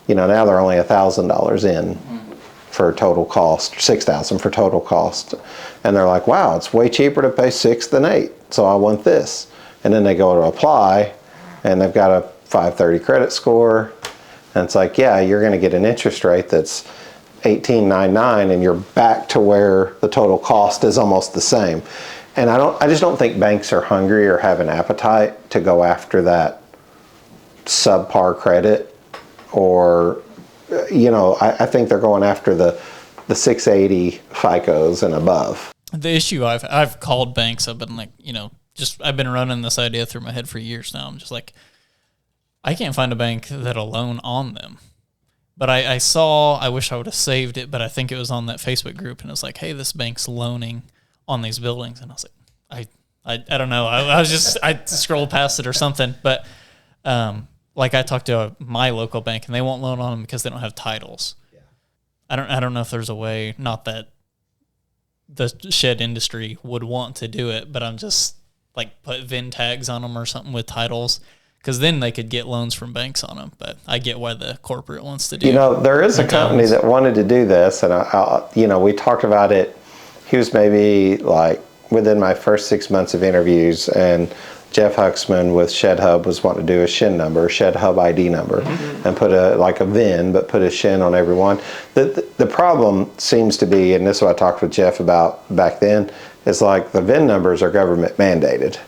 Now they're only $1,000 in for total cost, $6,000 for total cost. And they're like, wow, it's way cheaper to pay 6 than 8, so I want this. And then they go to apply, and they've got a 530 credit score, and it's like, yeah, you're going to get an interest rate that's 18.99, and you're back to where the total cost is almost the same. And I just don't think banks are hungry or have an appetite to go after that subpar credit, or I think they're going after the 680 FICOs and above.
The issue I've called banks. I've been like, I've been running this idea through my head for years now. I'm just like, I can't find a bank that'll loan on them. But I wish I would have saved it, but I think it was on that Facebook group, and it was like, hey, this bank's loaning on these buildings. And I was like, I don't know. I scrolled past it or something. But like I talked to my local bank, and they won't loan on them because they don't have titles. Yeah. I don't know if there's a way, not that the shed industry would want to do it, but I'm just like put VIN tags on them or something with titles, because then they could get loans from banks on them. But I get why the corporate wants to do it.
There is a company that wanted to do this, and we talked about it. He was maybe like within my first 6 months of interviews, and Jeff Huxman with Shed Hub was wanting to do a SHIN number, Shed Hub ID number, and put a VIN, but put a SHIN on every one. The problem seems to be, and this is what I talked with Jeff about back then, is like the VIN numbers are government mandated.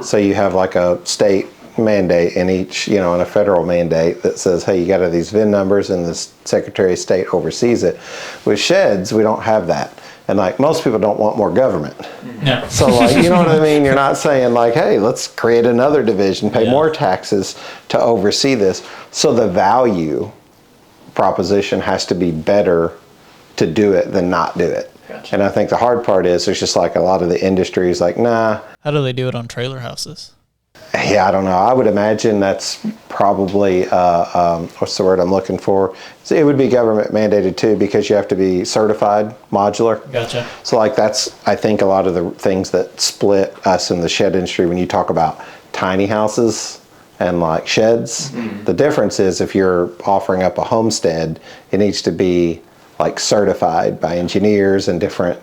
So you have like a state mandate in each, and a federal mandate that says, hey, you got to have these VIN numbers, and the Secretary of State oversees it. With sheds, we don't have that. And like most people don't want more government.
No.
So like, you know what I mean? You're not saying like, hey, let's create another division, pay more taxes to oversee this. So the value proposition has to be better to do it than not do it. Gotcha. And I think the hard part is there's just like a lot of the industry is like, nah.
How do they do it on trailer houses?
Yeah, I don't know. I would imagine that's probably, what's the word I'm looking for? So it would be government mandated too, because you have to be certified modular.
Gotcha.
So like that's, I think, a lot of the things that split us in the shed industry when you talk about tiny houses and like sheds. The difference is if you're offering up a homestead, it needs to be like certified by engineers and different,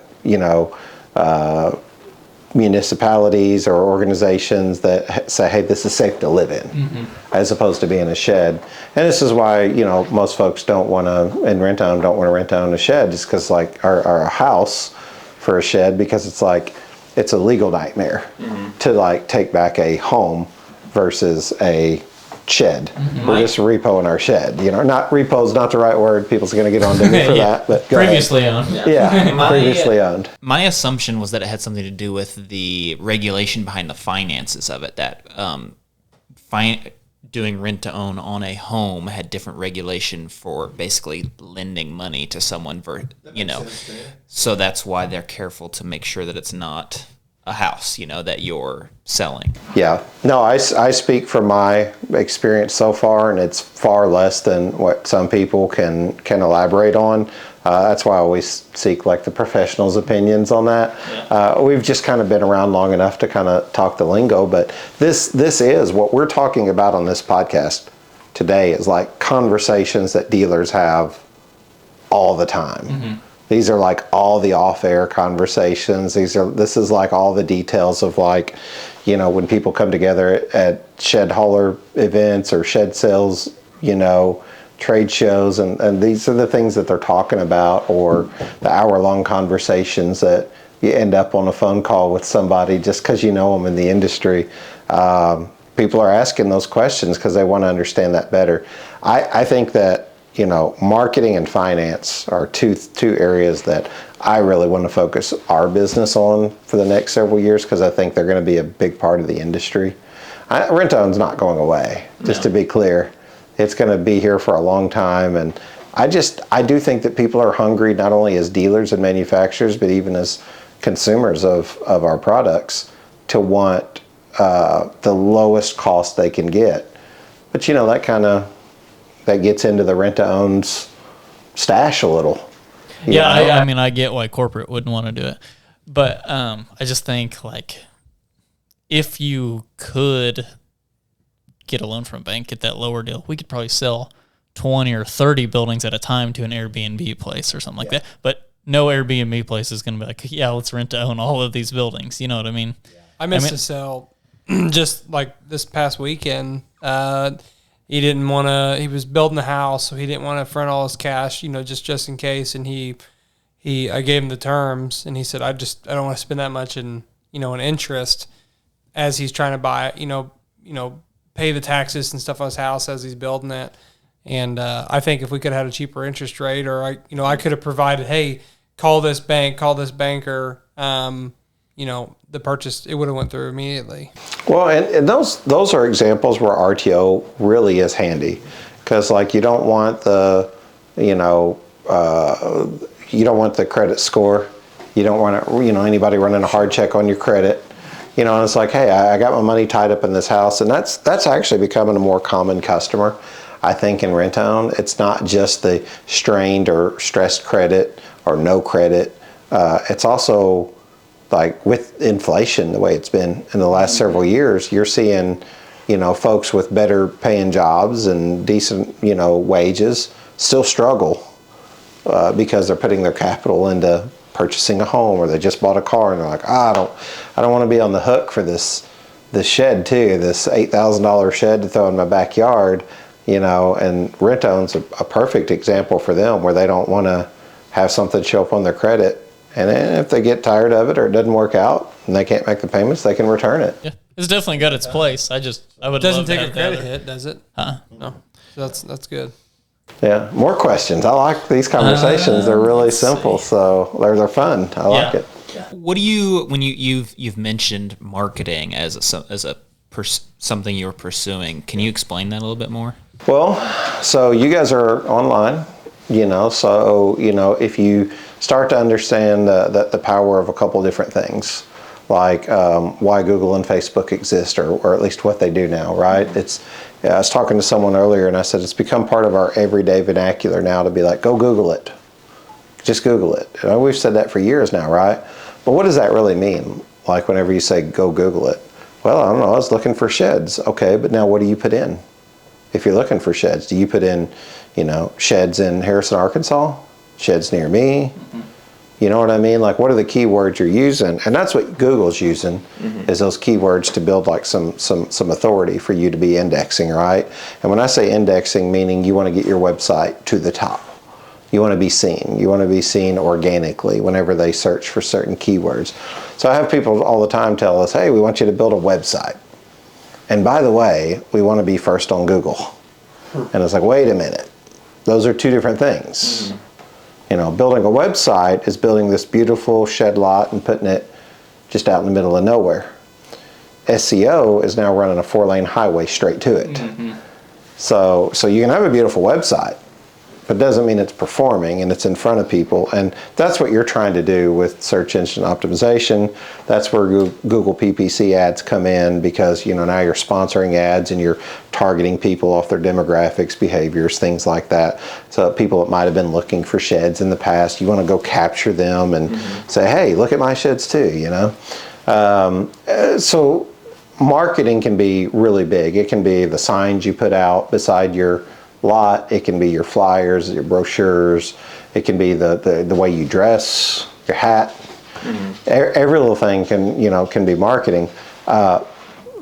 municipalities or organizations that say, hey, this is safe to live in, as opposed to being a shed. And this is why, most folks don't want to, and rent on a shed, just because like our house for a shed, because it's like, it's a legal nightmare to like take back a home versus a shed. We're just repoing our shed. Not repo's not the right word. People's going to get on to me for that. But go
Previously owned.
ahead. Yeah, previously owned.
My assumption was that it had something to do with the regulation behind the finances of it. That doing rent to own on a home had different regulation for basically lending money to someone so that's why they're careful to make sure that it's not a house, that you're selling.
Yeah. No, I speak from my experience so far, and it's far less than what some people can elaborate on. That's why I always seek like the professionals' opinions on that. Yeah. We've just kind of been around long enough to kind of talk the lingo, but this is what we're talking about on this podcast today is like conversations that dealers have all the time. Mm-hmm. These are like all the off-air conversations. This is like all the details of like, when people come together at shed hauler events or shed sales, trade shows, and these are the things that they're talking about, or the hour-long conversations that you end up on a phone call with somebody just because you know them in the industry. People are asking those questions because they want to understand that better. I think that marketing and finance are two areas that I really want to focus our business on for the next several years because I think they're going to be a big part of the industry. Rent-to-own's not going away, just to be clear. It's going to be here for a long time, and I do think that people are hungry not only as dealers and manufacturers, but even as consumers of our products to want the lowest cost they can get. But that gets into the rent-to-owns stash a little.
Yeah, I mean, I get why corporate wouldn't want to do it, but I just think like if you could get a loan from a bank, get that lower deal, we could probably sell 20 or 30 buildings at a time to an Airbnb place or something like that. But no Airbnb place is going to be like, yeah, let's rent to own all of these buildings. You know what I mean?
I missed to sell just like this past weekend. He didn't want to, he was building a house, so he didn't want to front all his cash, just in case. And I gave him the terms, and he said, I don't want to spend that much in interest as he's trying to buy, pay the taxes and stuff on his house as he's building it. And I think if we could have had a cheaper interest rate, or I could have provided, hey, call this bank, call this banker, the purchase, it would have went through immediately.
Well, and those are examples where RTO really is handy, because like you don't want the credit score, you don't want anybody running a hard check on your credit. And it's like, hey, I got my money tied up in this house, and that's actually becoming a more common customer, I think, in rent-own. It's not just the strained or stressed credit or no credit. It's also like with inflation, the way it's been in the last several years, you're seeing, folks with better paying jobs and decent, wages still struggle because they're putting their capital into purchasing a home, or they just bought a car and they're like, I don't want to be on the hook for this shed too, this $8,000 shed to throw in my backyard, and rent-own's a perfect example for them, where they don't want to have something show up on their credit. And then if they get tired of it or it doesn't work out and they can't make the payments, they can return it.
Yeah, it's definitely got its place. I would.
Doesn't take a credit hit, does it? No. So that's good.
Yeah. More questions. I like these conversations. They're really simple, so they're fun. I like it.
What do you, when you've mentioned marketing as something you're pursuing? Can you explain that a little bit more?
Well, so you guys are online, so if you start to understand the power of a couple different things, like why Google and Facebook exist, or at least what they do now, right? I was talking to someone earlier, and I said it's become part of our everyday vernacular now to be like, go Google it. Just Google it. We've said that for years now, right? But what does that really mean? Like whenever you say go Google it? Well, I don't know, I was looking for sheds. Okay, but now what do you put in? If you're looking for sheds, do you put in, sheds in Harrison, Arkansas? Sheds near me? Mm-hmm. You know what I mean? Like, what are the keywords you're using? And that's what Google's using, is those keywords to build like some authority for you to be indexing, right? And when I say indexing, meaning you want to get your website to the top. You want to be seen. You want to be seen organically whenever they search for certain keywords. So I have people all the time tell us, hey, we want you to build a website. And by the way, we want to be first on Google. And it's like, wait a minute. Those are two different things. You know, building a website is building this beautiful shed lot and putting it just out in the middle of nowhere. SEO is now running a 4-lane highway straight to it. So you can have a beautiful website, but it doesn't mean it's performing and it's in front of people. And that's what you're trying to do with search engine optimization. That's where Google PPC ads come in, because, you know, now you're sponsoring ads and you're targeting people off their demographics, behaviors, things like that. So people that might have been looking for sheds in the past, you want to go capture them and say, hey, look at my sheds too, you know? So marketing can be really big. It can be the signs you put out beside your lot. It can be your flyers, your brochures. It can be the way you dress, your hat. Every little thing can be marketing.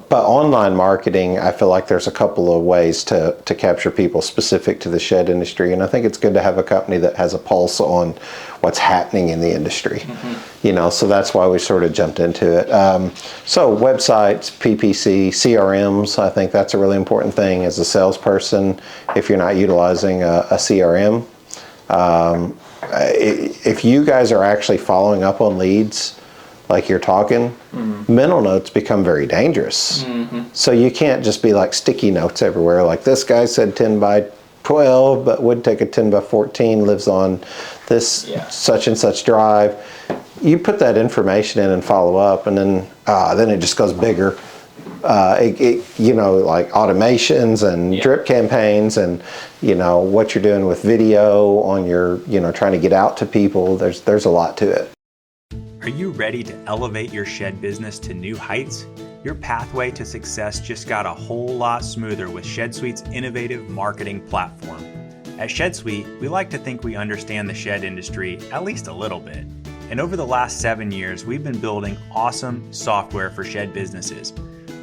But online marketing, I feel like there's a couple of ways to capture people specific to the shed industry. And I think it's good to have a company that has a pulse on what's happening in the industry. You know, so that's why we sort of jumped into it. So websites, PPC, CRMs, I think that's a really important thing as a salesperson. If you're not utilizing a CRM, if you guys are actually following up on leads, like you're talking, mental notes become very dangerous. So you can't just be like sticky notes everywhere. Like, this guy said 10 by 12, but would take a 10 by 14, lives on this such and such drive. You put that information in and follow up, and then it just goes bigger. You know, like automations and drip campaigns, and, you know, what you're doing with video on your, you know, trying to get out to people. There's a lot to it.
Are you ready to elevate your shed business to new heights? Your pathway to success just got a whole lot smoother with ShedSuite's innovative marketing platform. At ShedSuite, we like to think we understand the shed industry at least a little bit. And over the last 7 years, we've been building awesome software for shed businesses.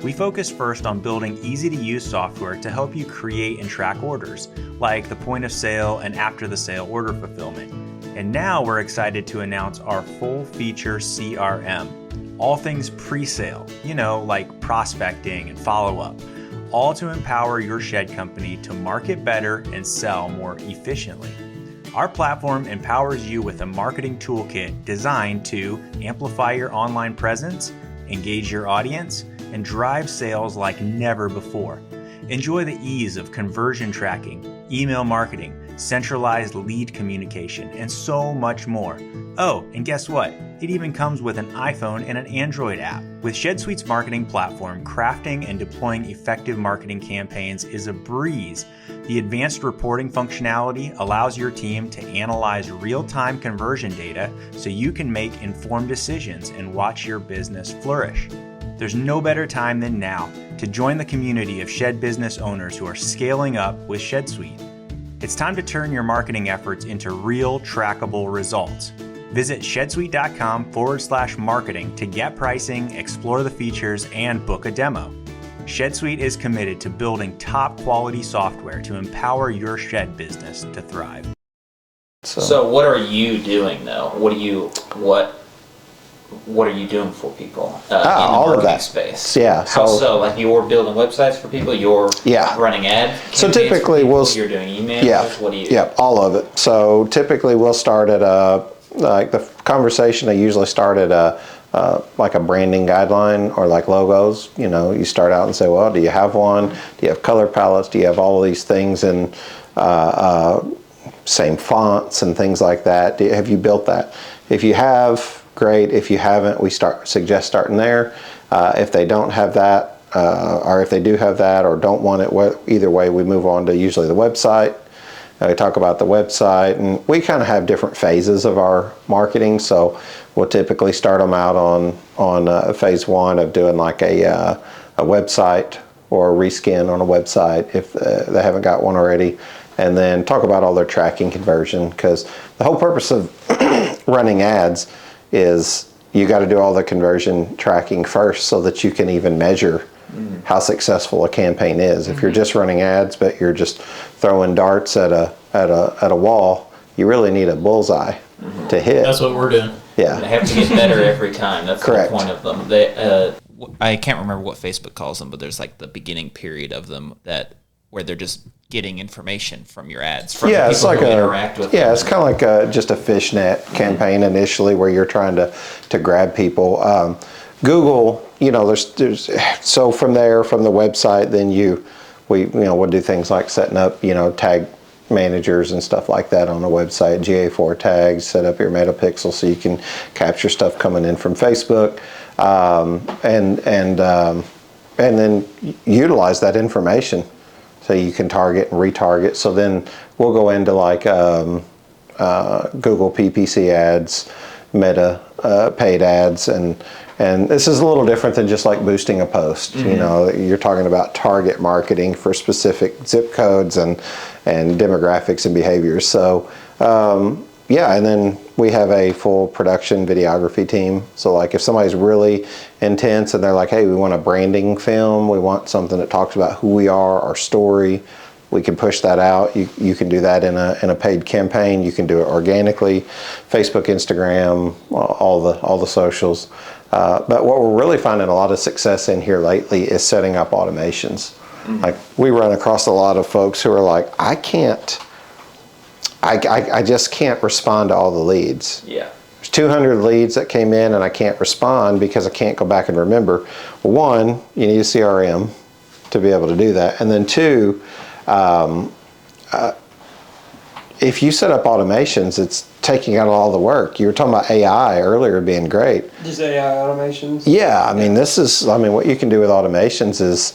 We focus first on building easy-to-use software to help you create and track orders, like the point of sale and after-the-sale order fulfillment. And now we're excited to announce our full-feature CRM. All things pre-sale, you know, like prospecting and follow-up, all to empower your shed company to market better and sell more efficiently. Our platform empowers you with a marketing toolkit designed to amplify your online presence, engage your audience, and drive sales like never before. Enjoy the ease of conversion tracking, email marketing, centralized lead communication, and so much more. Oh, and guess what? It even comes with an iPhone and an Android app. With ShedSuite's marketing platform, crafting and deploying effective marketing campaigns is a breeze. The advanced reporting functionality allows your team to analyze real-time conversion data so you can make informed decisions and watch your business flourish. There's no better time than now to join the community of shed business owners who are scaling up with ShedSuite. It's time to turn your marketing efforts into real, trackable results. Visit shedsuite.com/marketing to get pricing, explore the features, and book a demo. ShedSuite is committed to building top quality software to empower your shed business to thrive.
So what are you doing though? What are you doing for people in the
all
marketing
of that
space?
Yeah.
How so? Like, you're building websites for people? You're running ad campaigns
So typically
you're doing emails?
Yeah.
What do you?
Yeah, all of it. So typically we'll start at like the conversation, I usually start at like a branding guideline or like logos. You know, you start out and say, well, do you have one? Do you have color palettes? Do you have all of these things in same fonts and things like that? Have you built that? If you have, great. If you haven't, we suggest starting there. If they don't have that, or if they do have that or don't want it, either way, we move on to usually the website. We talk about the website, and we kind of have different phases of our marketing. So we'll typically start them out on phase one of doing like a website or a reskin on a website if they haven't got one already, and then talk about all their tracking conversion, because the whole purpose of running ads is you got to do all the conversion tracking first so that you can even measure how successful a campaign is. If you're just running ads but you're just throwing darts at a wall, you really need a bullseye to hit.
That's what we're doing.
Yeah.
They have to get better every time. That's
Correct.
the point of them. I can't remember what Facebook calls them, but there's like the beginning period of them where they're just getting information from your ads. From
Yeah,
the
it's
people
like
who interact with them.
it's kind of like just a fishnet campaign initially, where you're trying to grab people. Google, there's so from the website, then we'll do things like setting up, tag managers and stuff like that on the website, GA4 tags, set up your metapixel so you can capture stuff coming in from Facebook, and then utilize that information so you can target and retarget. So then we'll go into like Google PPC ads, Meta paid ads, and this is a little different than just like boosting a post. You're talking about target marketing for specific zip codes and demographics and behaviors. So and then we have a full production videography team. So like if somebody's really intense and they're like, hey, we want a branding film, we want something that talks about who we are, our story, we can push that out. You can do that in a paid campaign. You can do it organically, Facebook, Instagram, all the socials. But what we're really finding a lot of success in here lately is setting up automations. Like we run across a lot of folks who are like, I just can't respond to all the leads.
Yeah.
There's 200 leads that came in and I can't respond because I can't go back and remember. Well, one, you need a CRM to be able to do that. And then two, if you set up automations, it's taking out all the work. You were talking about AI earlier being great.
Just AI automations?
Yeah, I mean, what you can do with automations is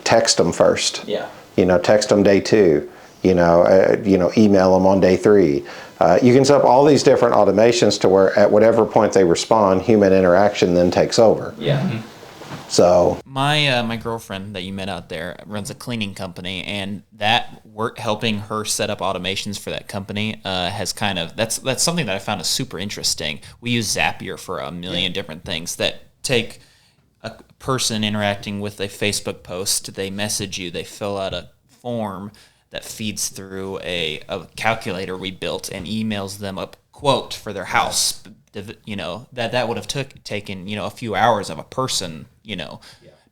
text them first.
Yeah.
Text them day 2. Email them on day 3. You can set up all these different automations to where at whatever point they respond, human interaction then takes over.
Yeah.
So
my girlfriend that you met out there runs a cleaning company, and that work helping her set up automations for that company has kind of that's something that I found is super interesting. We use Zapier for a million different things that take a person interacting with a Facebook post, they message you, they fill out a form that feeds through a calculator we built and emails them a quote for their house. That would have taken a few hours of a person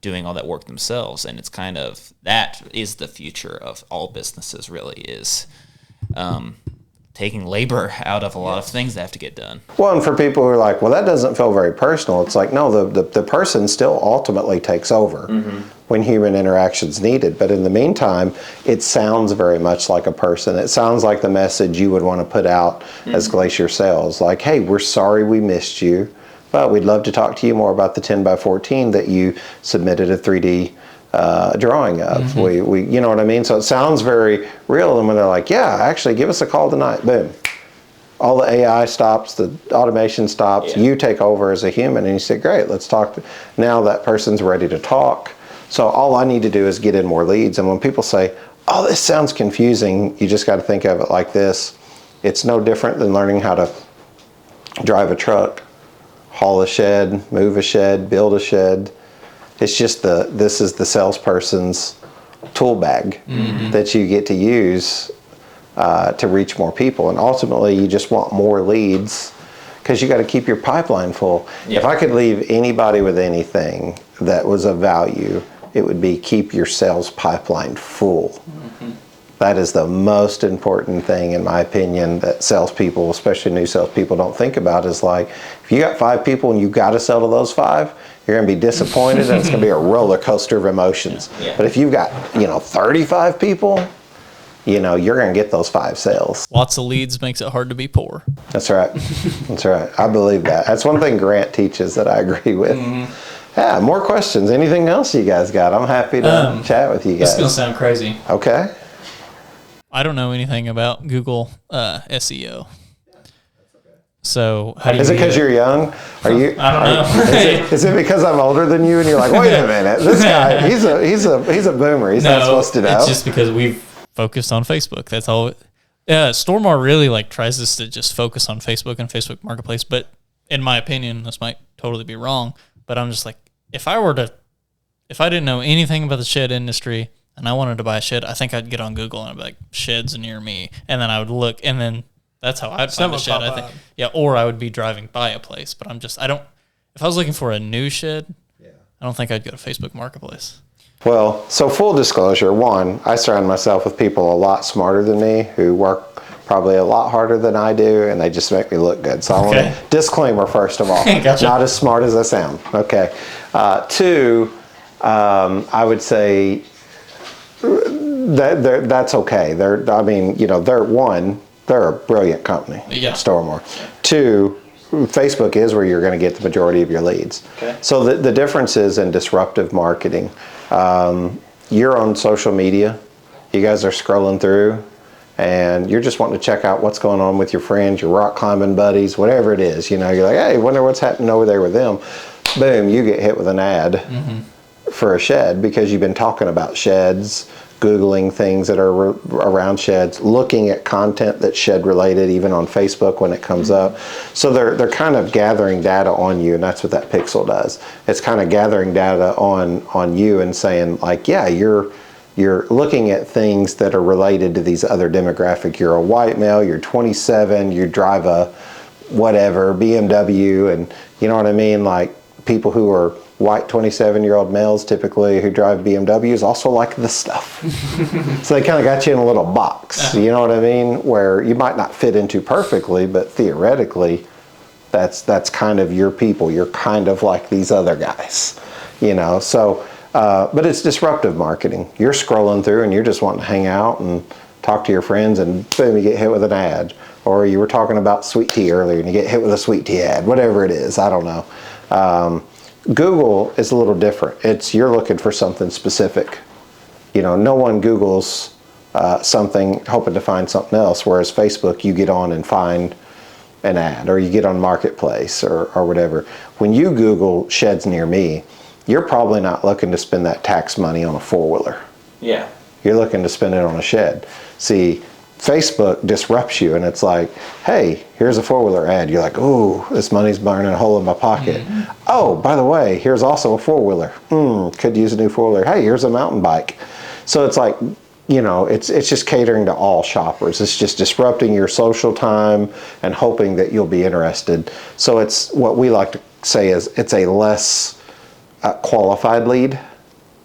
doing all that work themselves. And it's kind of, that is the future of all businesses, really, is taking labor out of a lot of things that have to get done.
Well, and for people who are like, well, that doesn't feel very personal, it's like, no, the person still ultimately takes over when human interaction's needed. But in the meantime, it sounds very much like a person. It sounds like the message you would want to put out as Glacier Sales. Like, hey, we're sorry we missed you, but we'd love to talk to you more about the 10 by 14 that you submitted a 3D drawing of. We you know what I mean? So it sounds very real. And when they're like, yeah, actually give us a call tonight, boom. All the AI stops, the automation stops, you take over as a human, and you say, great, let's talk. Now that person's ready to talk. So all I need to do is get in more leads. And when people say, oh, this sounds confusing, you just got to think of it like this. It's no different than learning how to drive a truck, haul a shed, move a shed, build a shed. It's just this is the salesperson's tool bag that you get to use to reach more people. And ultimately, you just want more leads because you got to keep your pipeline full. If I could leave anybody with anything that was of value, it would be keep your sales pipeline full. That is the most important thing, in my opinion, that salespeople, especially new salespeople, don't think about, is like, if you got 5 people and you got to sell to those 5, you're going to be disappointed and it's going to be a roller coaster of emotions. But if you've got, 35 people, you're going to get those 5 sales.
Lots of leads makes it hard to be poor.
That's right. That's right. I believe that. That's one thing Grant teaches that I agree with. Yeah, more questions. Anything else you guys got? I'm happy to chat with you guys.
This is going to sound crazy.
Okay.
I don't know anything about Google SEO. So how do you?
Is it because you're young? Are you?
I don't know.
Is it because I'm older than you and you're like, wait a minute, this guy, he's a boomer. He's not supposed to know.
It's just because we've focused on Facebook. That's all. Stormar really tries us to just focus on Facebook and Facebook Marketplace. But in my opinion, this might totally be wrong. But I'm just like, if I didn't know anything about the shed industry and I wanted to buy a shed, I think I'd get on Google and I'd be like, sheds near me. And then I would look, and then that's how I'd find a shed, I think. Yeah, or I would be driving by a place. But if I was looking for a new shed, I don't think I'd go to Facebook Marketplace.
Well, so full disclosure, one, I surround myself with people a lot smarter than me who work probably a lot harder than I do, and they just make me look good. So I want to disclaimer first of all,
Gotcha.
Not as smart as I sound. Okay. Two, I would say that's okay. They're a brilliant company.
Yeah.
Stormore. Two, Facebook is where you're going to get the majority of your leads.
Okay.
So the difference is in disruptive marketing. You're on social media. You guys are scrolling through, and you're just wanting to check out what's going on with your friends, your rock climbing buddies, whatever it is. You're like, hey, wonder what's happening over there with them. Boom, you get hit with an ad for a shed because you've been talking about sheds, Googling things that are around sheds, looking at content that's shed related, even on Facebook when it comes up. So they're kind of gathering data on you, and that's what that pixel does. It's kind of gathering data on you and saying like, yeah, you're looking at things that are related to these other demographic. You're a white male, you're 27, you drive a whatever BMW, and you know what I mean? Like people who are white 27-year-old males typically who drive BMWs also like this stuff. So they kind of got you in a little box, you know what I mean? Where you might not fit into perfectly, but theoretically, that's kind of your people. You're kind of like these other guys, you know? So, but it's disruptive marketing. You're scrolling through and you're just wanting to hang out and talk to your friends, and boom, you get hit with an ad. Or you were talking about sweet tea earlier and you get hit with a sweet tea ad, whatever it is, I don't know. Google is a little different. You're looking for something specific. You know, no one Googles something hoping to find something else, whereas Facebook, you get on and find an ad, or you get on Marketplace or whatever. When you Google sheds near me, you're probably not looking to spend that tax money on a four-wheeler.
Yeah.
You're looking to spend it on a shed. See, Facebook disrupts you, and it's like, hey, here's a four-wheeler ad. You're like, ooh, this money's burning a hole in my pocket. Oh, by the way, here's also a four-wheeler. Could use a new four-wheeler. Hey, here's a mountain bike. So it's like, you know, it's just catering to all shoppers. It's just disrupting your social time and hoping that you'll be interested. So it's what we like to say is it's a less qualified lead.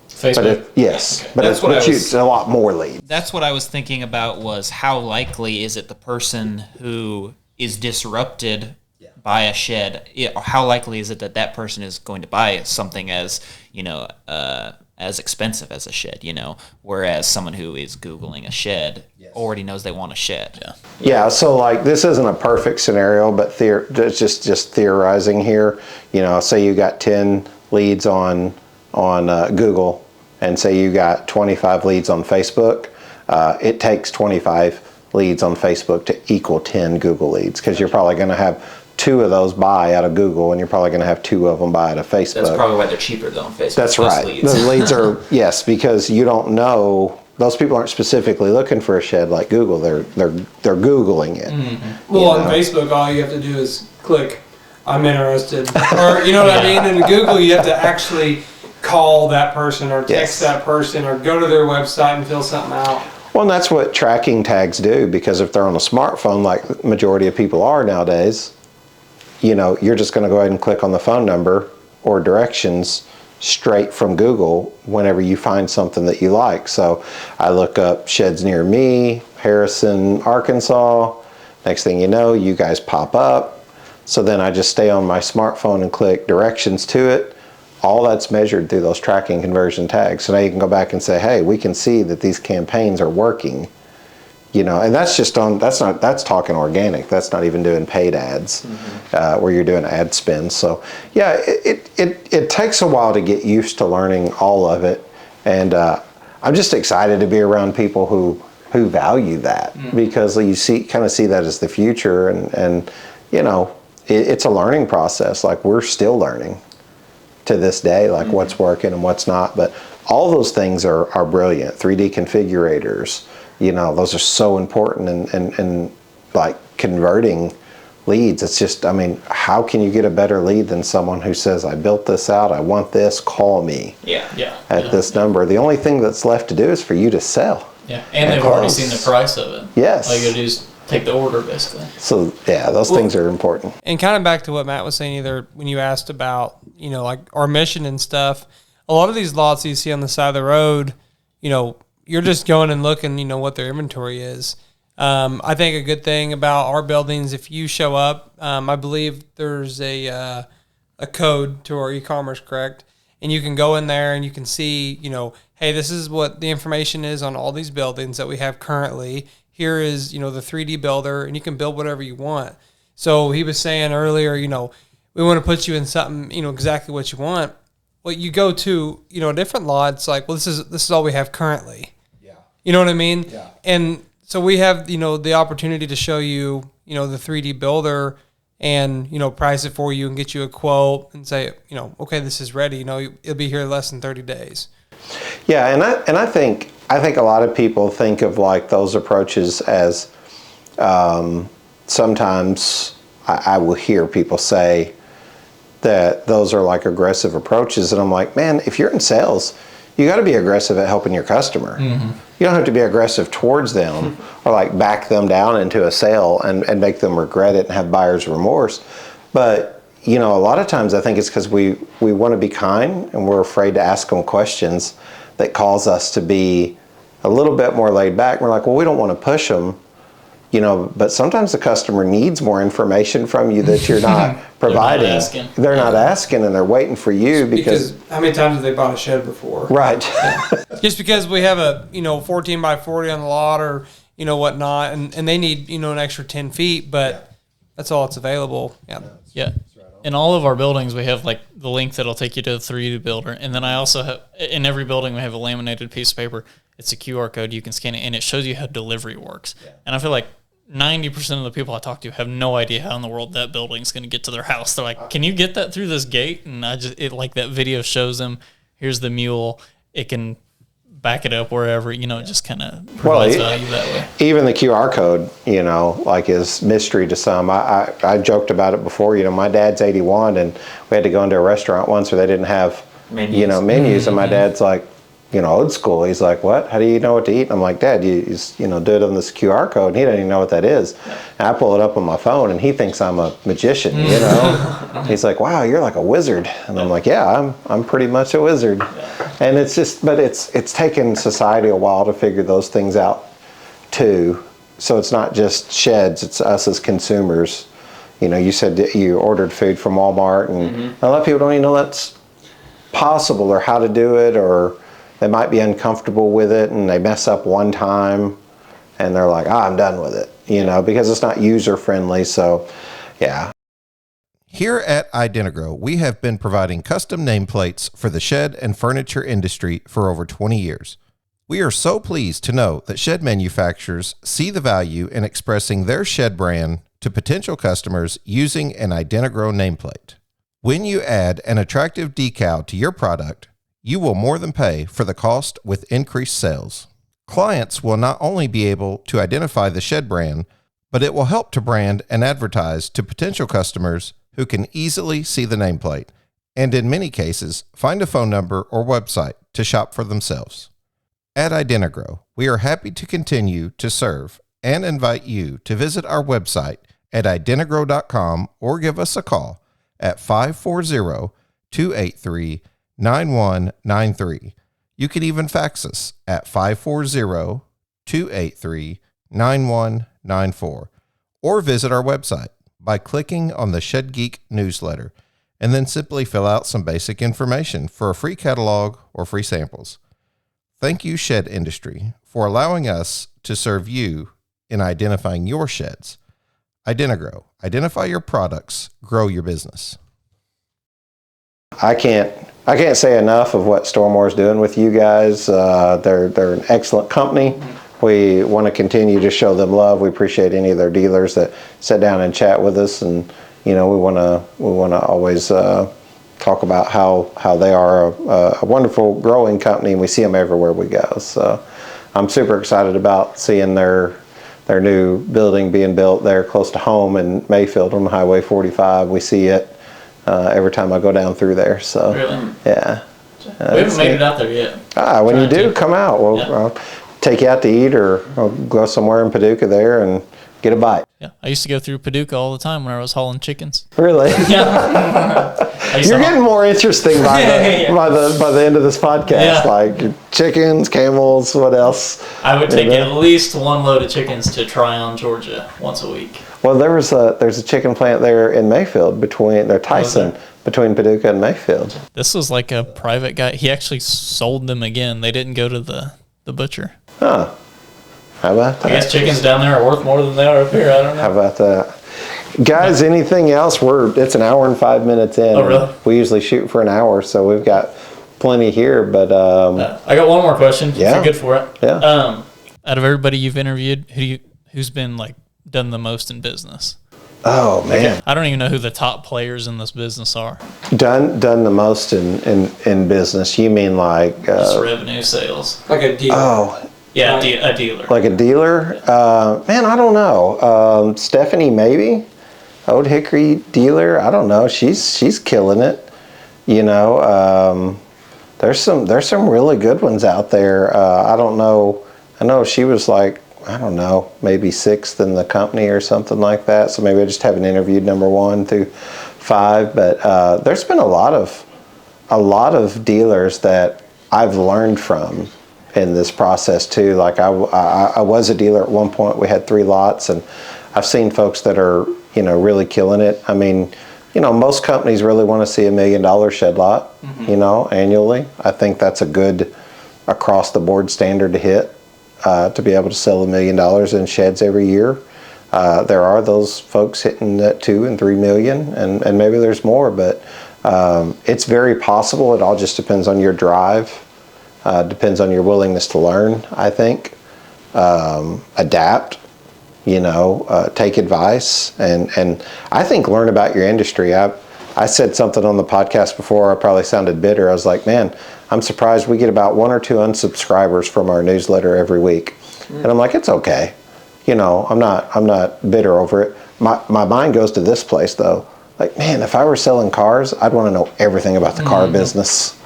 Facebook.
But it's a lot more lead.
That's what I was thinking about, was how likely is it the person who is disrupted by a shed, how likely is it that that person is going to buy something as, you know, as expensive as a shed, you know, whereas someone who is Googling a shed already knows they want a shed.
Yeah, so like this isn't a perfect scenario, but just theorizing here. You know, say you got 10 leads on Google, and say you got 25 leads on Facebook. It takes 25 leads on Facebook to equal 10 Google leads, because you're probably going to have 2 of those buy out of Google, and you're probably going to have 2 of them buy out of Facebook.
That's probably why they're cheaper though on Facebook.
That's right. Those leads are, yes, because you don't know, those people aren't specifically looking for a shed like Google. They're Googling it.
Well, on Facebook, all you have to do is click, I'm interested. Or, you know what I mean? In Google, you have to actually call that person or text that person or go to their website and fill something out.
Well, and that's what tracking tags do, because if they're on a smartphone, like the majority of people are nowadays, you know, you're just going to go ahead and click on the phone number or directions straight from Google whenever you find something that you like. So I look up sheds near me, Harrison, Arkansas. Next thing you know, you guys pop up. So then I just stay on my smartphone and click directions to it. All that's measured through those tracking conversion tags. So now you can go back and say, hey, we can see that these campaigns are working. You know, and that's just on, that's talking organic. That's not even doing paid ads where you're doing ad spend. So yeah, it takes a while to get used to learning all of it. And I'm just excited to be around people who value that, because you kind of see that as the future. And you know, it's a learning process. Like, we're still learning to this day, like what's working and what's not. But all those things are brilliant. 3D configurators, you know, those are so important in like converting leads. It's just, I mean, how can you get a better lead than someone who says, I built this out, I want this, call me at this number. The only thing that's left to do is for you to sell.
Yeah, and they've already seen the price of it.
Yes.
All you gotta do is take the order basically.
So yeah, those things are important.
And kind of back to what Matt was saying, either when you asked about, like our mission and stuff, a lot of these lots you see on the side of the road, you're just going and looking, what their inventory is. I think a good thing about our buildings, if you show up, I believe there's a code to our e-commerce, correct? And you can go in there and you can see, hey, this is what the information is on all these buildings that we have currently. Here is, the 3D builder, and you can build whatever you want. So he was saying earlier, we want to put you in something, exactly what you want. Well, you go to, a different lot, it's like, well, this is all we have currently. Yeah. You know what I mean? Yeah. And so we have, the opportunity to show you, the 3D builder and, price it for you and get you a quote and say, okay, this is ready. It'll be here less than 30 days.
Yeah, and I think a lot of people think of like those approaches as sometimes I will hear people say that those are like aggressive approaches, and I'm like, man, if you're in sales, you got to be aggressive at helping your customer. Mm-hmm. You don't have to be aggressive towards them or like back them down into a sale and make them regret it and have buyer's remorse. But a lot of times I think it's because we want to be kind and we're afraid to ask them questions that cause us to be a little bit more laid back. We're like, well, we don't want to push them, but sometimes the customer needs more information from you that you're not providing. They're not asking and they're waiting for you because
how many times have they bought a shed before?
Right.
Just because we have a 14 by 40 on the lot or whatnot, and they need an extra 10 feet, but that's all that's available.
Yeah. In all of our buildings, we have like the link that'll take you to the 3D builder. And then I also have, in every building, we have a laminated piece of paper. It's a QR code. You can scan it and it shows you how delivery works. Yeah. And I feel like 90% of the people I talk to have no idea how in the world that building's going to get to their house. They're like, can you get that through this gate? And like that video shows them, here's the mule. It can back it up wherever, it just kind of provides value that way.
Even the QR code, like is mystery to some. I joked about it before, my dad's 81 and we had to go into a restaurant once where they didn't have, menus. Mm-hmm. And my dad's like, old school. He's like, what? How do you know what to eat? And I'm like, Dad, you do it on this QR code. And he doesn't even know what that is. And I pull it up on my phone and he thinks I'm a magician, He's like, wow, you're like a wizard. And I'm like, yeah, I'm pretty much a wizard. And it's just, but it's taken society a while to figure those things out too. So it's not just sheds, it's us as consumers. You said that you ordered food from Walmart and a lot of people don't even know that's possible or how to do it, or they might be uncomfortable with it and they mess up one time and they're like, I'm done with it, because it's not user friendly. So, yeah.
Here at iDenagro, we have been providing custom nameplates for the shed and furniture industry for over 20 years. We are so pleased to know that shed manufacturers see the value in expressing their shed brand to potential customers using an iDenagro nameplate. When you add an attractive decal to your product, you will more than pay for the cost with increased sales. Clients will not only be able to identify the shed brand, but it will help to brand and advertise to potential customers who can easily see the nameplate, and in many cases, find a phone number or website to shop for themselves. At iDenagro, we are happy to continue to serve and invite you to visit our website at iDenagro.com or give us a call at 540-283-9193. You can even fax us at 540-283-9194 or visit our website by clicking on the Shed Geek newsletter and then simply fill out some basic information for a free catalog or free samples. Thank you, Shed Industry, for allowing us to serve you in identifying your sheds. iDenagro. Identify your products, grow your business.
I can't say enough of what Stormore is doing with you guys. They're an excellent company. We want to continue to show them love. We appreciate any of their dealers that sit down and chat with us, and we want to always talk about how they are a wonderful growing company, and we see them everywhere we go. So I'm super excited about seeing their new building being built there close to home in Mayfield on Highway 45. We see it every time I go down through there. So
really?
Yeah.
We haven't made it out there yet.
When you do, come out. We'll take you out to eat, or go somewhere in Paducah there and get a bite.
Yeah, I used to go through Paducah all the time when I was hauling chickens.
Really?
I used
You're
to
getting more interesting by the end of this podcast.
Yeah.
Like chickens, camels, what else?
I would take at least one load of chickens to Tryon, Georgia, once a week.
Well, there's a chicken plant there in Mayfield between Tyson, between Paducah and Mayfield.
This was like a private guy. He actually sold them again. They didn't go to the butcher.
Huh. How about that?
I guess chickens down there are worth more than they are up here. I don't know.
How about that? Guys, anything else? It's an hour and 5 minutes in.
Oh, really?
We usually shoot for an hour, so we've got plenty here, but
I got one more question.
Yeah.
If you're good for it.
Yeah.
Out of everybody you've interviewed, who's been like done the most in business?
Oh man,
I don't even know who the top players in this business are.
done the most in business. You mean like
Just revenue, sales.
Like a deal.
oh,
Yeah, a dealer.
like a dealer? Man, I don't know. Stephanie, maybe Old Hickory dealer. I don't know. She's killing it. You know, there's some really good ones out there. I don't know. I know she was like, I don't know, maybe 6th in the company or something like that. So maybe I just haven't interviewed number 1 through 5. But there's been a lot of dealers that I've learned from in this process too. Like I was a dealer at one point. We had 3 lots, and I've seen folks that are, you know, really killing it. I mean, you know, most companies really want to see $1 million shed lot, you know, annually. I think that's a good across the board standard to hit. To be able to sell $1 million in sheds every year. There are those folks hitting that 2 and 3 million, and maybe there's more, but it's very possible. It all just depends on your drive, depends on your willingness to learn, I think. Adapt, you know, take advice, and I think learn about your industry. I said something on the podcast before, I probably sounded bitter. I was like, man, I'm surprised we get about 1 or 2 unsubscribers from our newsletter every week. And I'm like, it's okay. You know, I'm not bitter over it. My mind goes to this place though. Like, man, if I were selling cars, I'd want to know everything about the car business.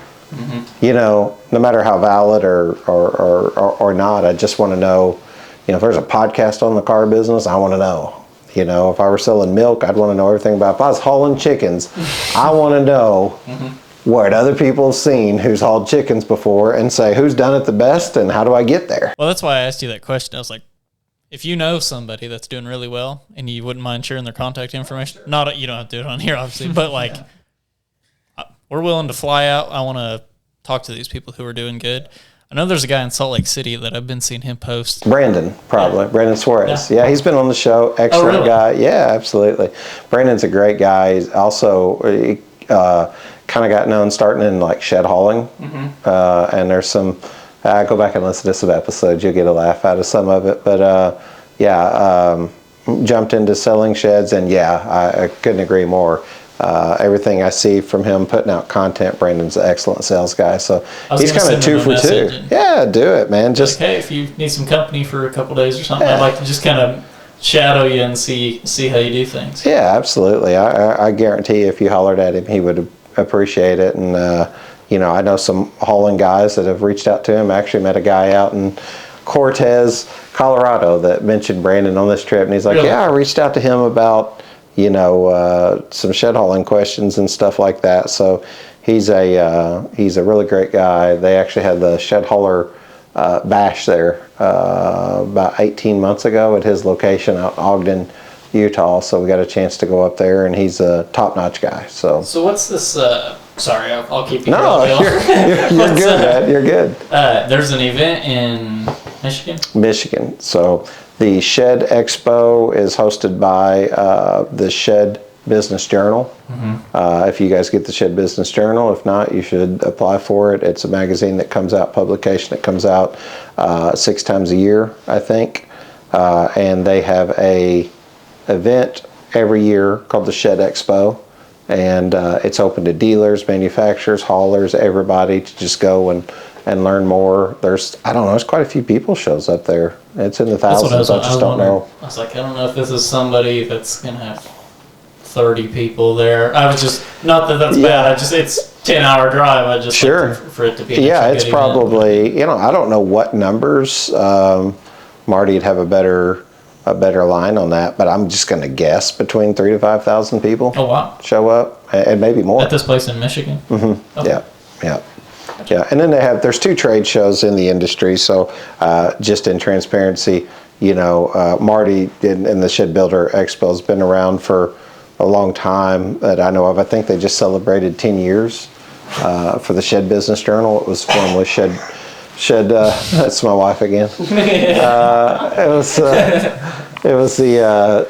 You know, no matter how valid or not, I just want to know, you know, if there's a podcast on the car business, I want to know. You know, if I were selling milk, I'd want to know everything about it. If I was hauling chickens, I want to know what other people have seen who's hauled chickens before and say, who's done it the best and how do I get there?
Well, that's why I asked you that question. I was like, if you know somebody that's doing really well and you wouldn't mind sharing their contact information, you don't have to do it on here, obviously, but like, we're willing to fly out. I want to talk to these people who are doing good. I know there's a guy in Salt Lake City that I've been seeing him post.
Brandon, probably. Yeah. Brandon Suarez. Yeah, he's been on the show. Excellent guy. Yeah, absolutely. Brandon's a great guy. He's also kind of got known starting in like shed hauling. And there's some, go back and listen to some episodes. You'll get a laugh out of some of it. But jumped into selling sheds, and I couldn't agree more. Everything I see from him putting out content, Brandon's an excellent sales guy. So he's kind of 2 for 2. Yeah, do it, man. Just
like, hey, if you need some company for a couple days or something, I'd like to just kind of shadow you and see how you do things.
Yeah, absolutely. I guarantee if you hollered at him, he would appreciate it. And you know, I know some hauling guys that have reached out to him. I actually met a guy out in Cortez, Colorado, that mentioned Brandon on this trip, and he's like, I reached out to him about, you know, some shed hauling questions and stuff like that. So he's a really great guy. They actually had the shed hauler bash there about 18 months ago at his location out in Ogden, Utah. So we got a chance to go up there, and he's a top-notch guy. So
what's this? Sorry, I'll keep you.
No, you're good, man. You're good.
There's an event in Michigan.
Michigan. So the Shed Expo is hosted by the Shed Business Journal. If you guys get the Shed Business Journal, if not, you should apply for it. It's a magazine that comes out, publication that comes out 6 times a year, I think. And they have a event every year called the Shed Expo. And it's open to dealers, manufacturers, haulers, everybody to just go and learn more. There's quite a few people shows up there. It's in the thousands. I just don't know.
I was like, I don't know if this is somebody that's going to have 30 people there. I was just, not that that's bad. It's 10-hour drive. I just like for it to be.
It's probably, you know, I don't know what numbers. Marty'd have a better a better line on that, but I'm just going to guess between 3,000 to 5,000 people.
Oh, wow.
Show up, and maybe more.
At this place in Michigan?
Mm-hmm. Okay. Yeah. And then there's 2 trade shows in the industry. So just in transparency, Marty in the Shed Builder Expo has been around for a long time that I know of. I think they just celebrated 10 years for the Shed Business Journal. It was formerly Shed. That's my wife again. It was the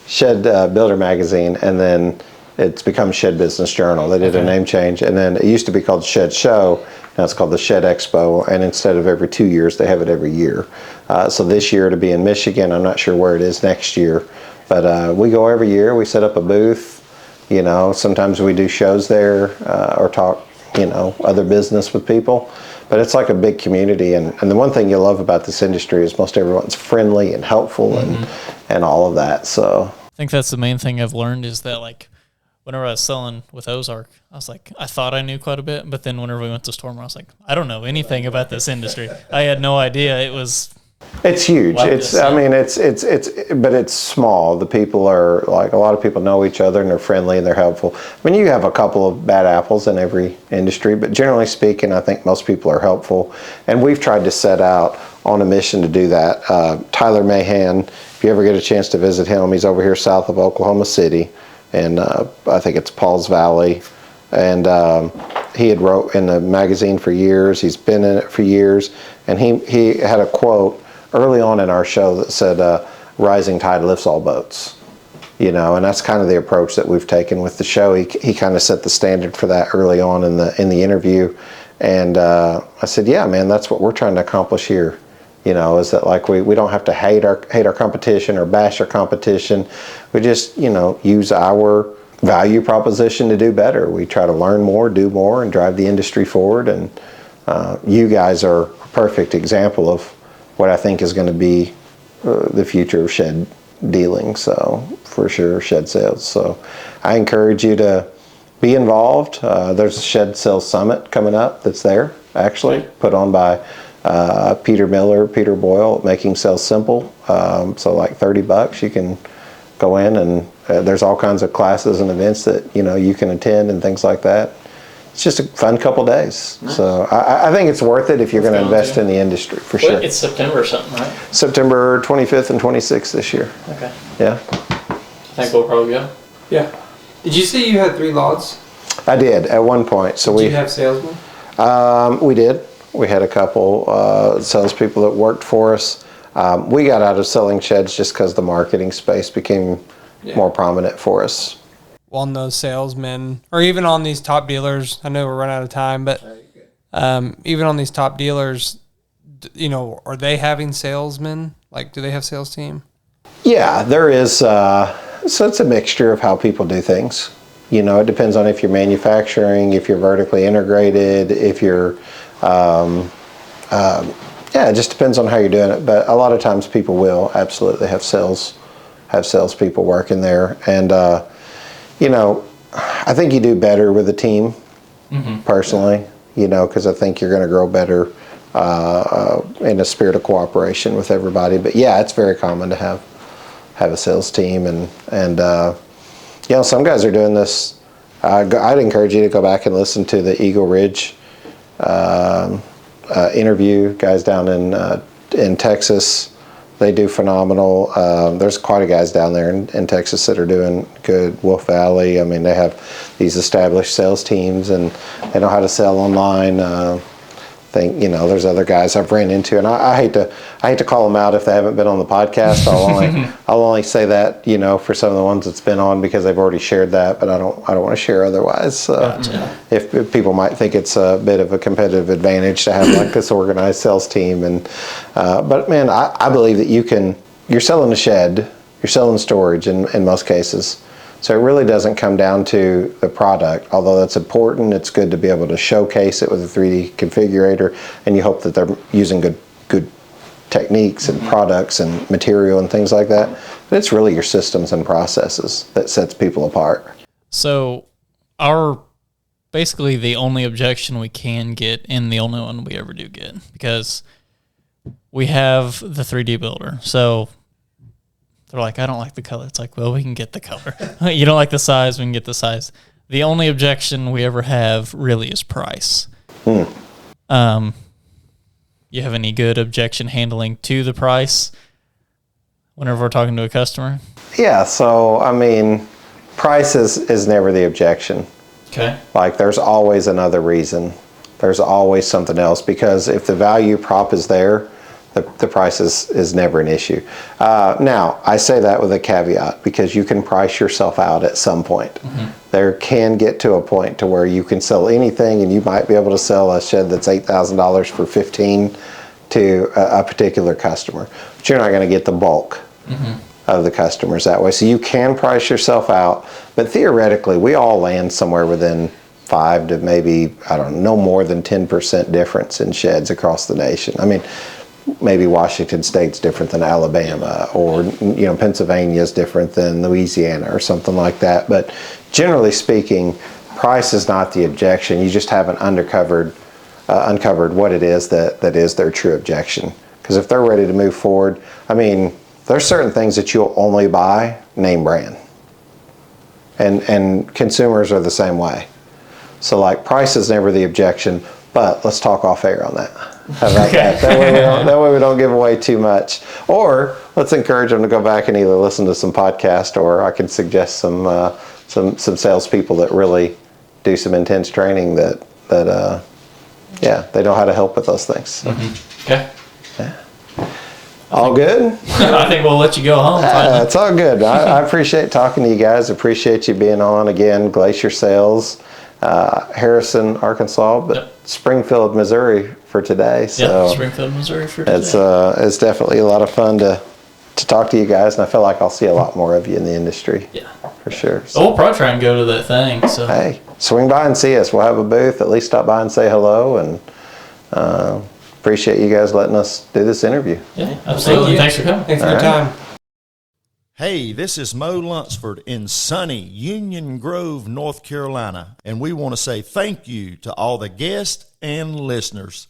Shed Builder magazine, and then it's become Shed Business Journal. They did a name change, and then it used to be called Shed Show. Now it's called the Shed Expo, and instead of every 2 years, they have it every year. So this year to be in Michigan, I'm not sure where it is next year, but we go every year. We set up a booth. Sometimes we do shows there or talk, other business with people. But it's like a big community, and the one thing you love about this industry is most everyone's friendly and helpful and all of that. So
I think that's the main thing I've learned is that, like, whenever I was selling with Ozark, I was like, I thought I knew quite a bit, but then whenever we went to Stormer, I was like, I don't know anything about this industry. I had no idea.
It's huge. But it's small. The people are like, a lot of people know each other and they're friendly and they're helpful. I mean, you have a couple of bad apples in every industry, but generally speaking, I think most people are helpful. And we've tried to set out on a mission to do that. Tyler Mahan, if you ever get a chance to visit him, he's over here south of Oklahoma City, and I think it's Paul's Valley. And he had wrote in the magazine for years. He's been in it for years. And he had a quote early on in our show that said, rising tide lifts all boats. And that's kind of the approach that we've taken with the show. He kind of set the standard for that early on in the interview. And I said, yeah, man, that's what we're trying to accomplish here. Is that like we don't have to hate our competition or bash our competition. We just, use our value proposition to do better. We try to learn more, do more, and drive the industry forward. And you guys are a perfect example of what I think is going to be the future of shed dealing. So for sure, Shed Sales. So I encourage you to be involved. There's a Shed Sales Summit coming up that's there, actually, put on by Peter Boyle, Making Sales Simple. So like $30, you can go in, and there's all kinds of classes and events that you can attend and things like that. It's just a fun couple days. Nice. So I think it's worth it if you're going to invest in the industry, for sure.
It's September or something, right?
September 25th and 26th this year.
Okay.
Yeah.
I think we'll probably go.
Yeah. Did you say you had 3 lots?
I did at one point. So
did you have salesmen?
We did. We had a couple salespeople that worked for us. We got out of selling sheds just because the marketing space became more prominent for us.
On those salesmen, or even on these top dealers, I know we're running out of time, but even on these top dealers, are they having salesmen? Like, do they have sales team?
Yeah, there is. So it's a mixture of how people do things. It depends on if you're manufacturing, if you're vertically integrated, if you're, it just depends on how you're doing it. But a lot of times people will absolutely have salespeople working there. And, I think you do better with a team, personally, because I think you're going to grow better in a spirit of cooperation with everybody. But yeah, it's very common to have a sales team, and some guys are doing this. I'd encourage you to go back and listen to the Eagle Ridge interview. Guys down in Texas, they do phenomenal. There's quite a guys down there in Texas that are doing good. Wolf Valley, I mean, they have these established sales teams, and they know how to sell online. There's other guys I've ran into, and I hate to call them out if they haven't been on the podcast. I'll only say that for some of the ones that's been on, because they've already shared that, but I don't want to share otherwise. Gotcha. If people might think it's a bit of a competitive advantage to have like this organized sales team, but man, I believe that you're selling a shed, you're selling storage in most cases. So it really doesn't come down to the product, although that's important. It's good to be able to showcase it with a 3D configurator, and you hope that they're using good techniques and products and material and things like that. But it's really your systems and processes that sets people apart.
So basically the only objection we can get, and the only one we ever do get, because we have the 3D builder. So They're like, I don't like the color. It's like, well, we can get the color. You don't like the size, we can get the size. The only objection we ever have really is price. You have any good objection handling to the price whenever we're talking to a customer?
Yeah, so I mean, price is never the objection.
Okay.
Like there's always another reason. There's always something else, because if the value prop is there, the price is never an issue. Now, I say that with a caveat, because you can price yourself out at some point. There can get to a point to where you can sell anything, and you might be able to sell a shed that's $8,000 for $15,000 to a particular customer, but you're not going to get the bulk of the customers that way. So you can price yourself out, but theoretically, we all land somewhere within 5 to maybe, I don't know, no more than 10% difference in sheds across the nation. I mean, maybe Washington State's different than Alabama, or Pennsylvania is different than Louisiana or something like that. But generally speaking, price is not the objection. You just haven't uncovered what it is that is their true objection. Because if they're ready to move forward, I mean, there's certain things that you'll only buy name brand, and consumers are the same way. So like, price is never the objection, but let's talk off air on that. How about that? That way we don't give away too much. Or let's encourage them to go back and either listen to some podcast, or I can suggest some salespeople that really do some intense training that they know how to help with those things.
Okay.
Yeah. All good?
I think we'll let you go home.
It's all good. I appreciate talking to you guys. Appreciate you being on again. Glacier Sales, Harrison, Arkansas, but Springfield, Missouri for today. So
Springfield, Missouri for today.
It's definitely a lot of fun to talk to you guys, and I feel like I'll see a lot more of you in the industry. Yeah, for sure. So
we'll probably try and go to that thing. So
hey, swing by and see us. We'll have a booth. At least stop by and say hello, and appreciate you guys letting us do this interview.
Yeah, absolutely. Thanks for coming.
Thanks for your time.
Hey, this is Mo Lunsford in sunny Union Grove, North Carolina, and we want to say thank you to all the guests and listeners.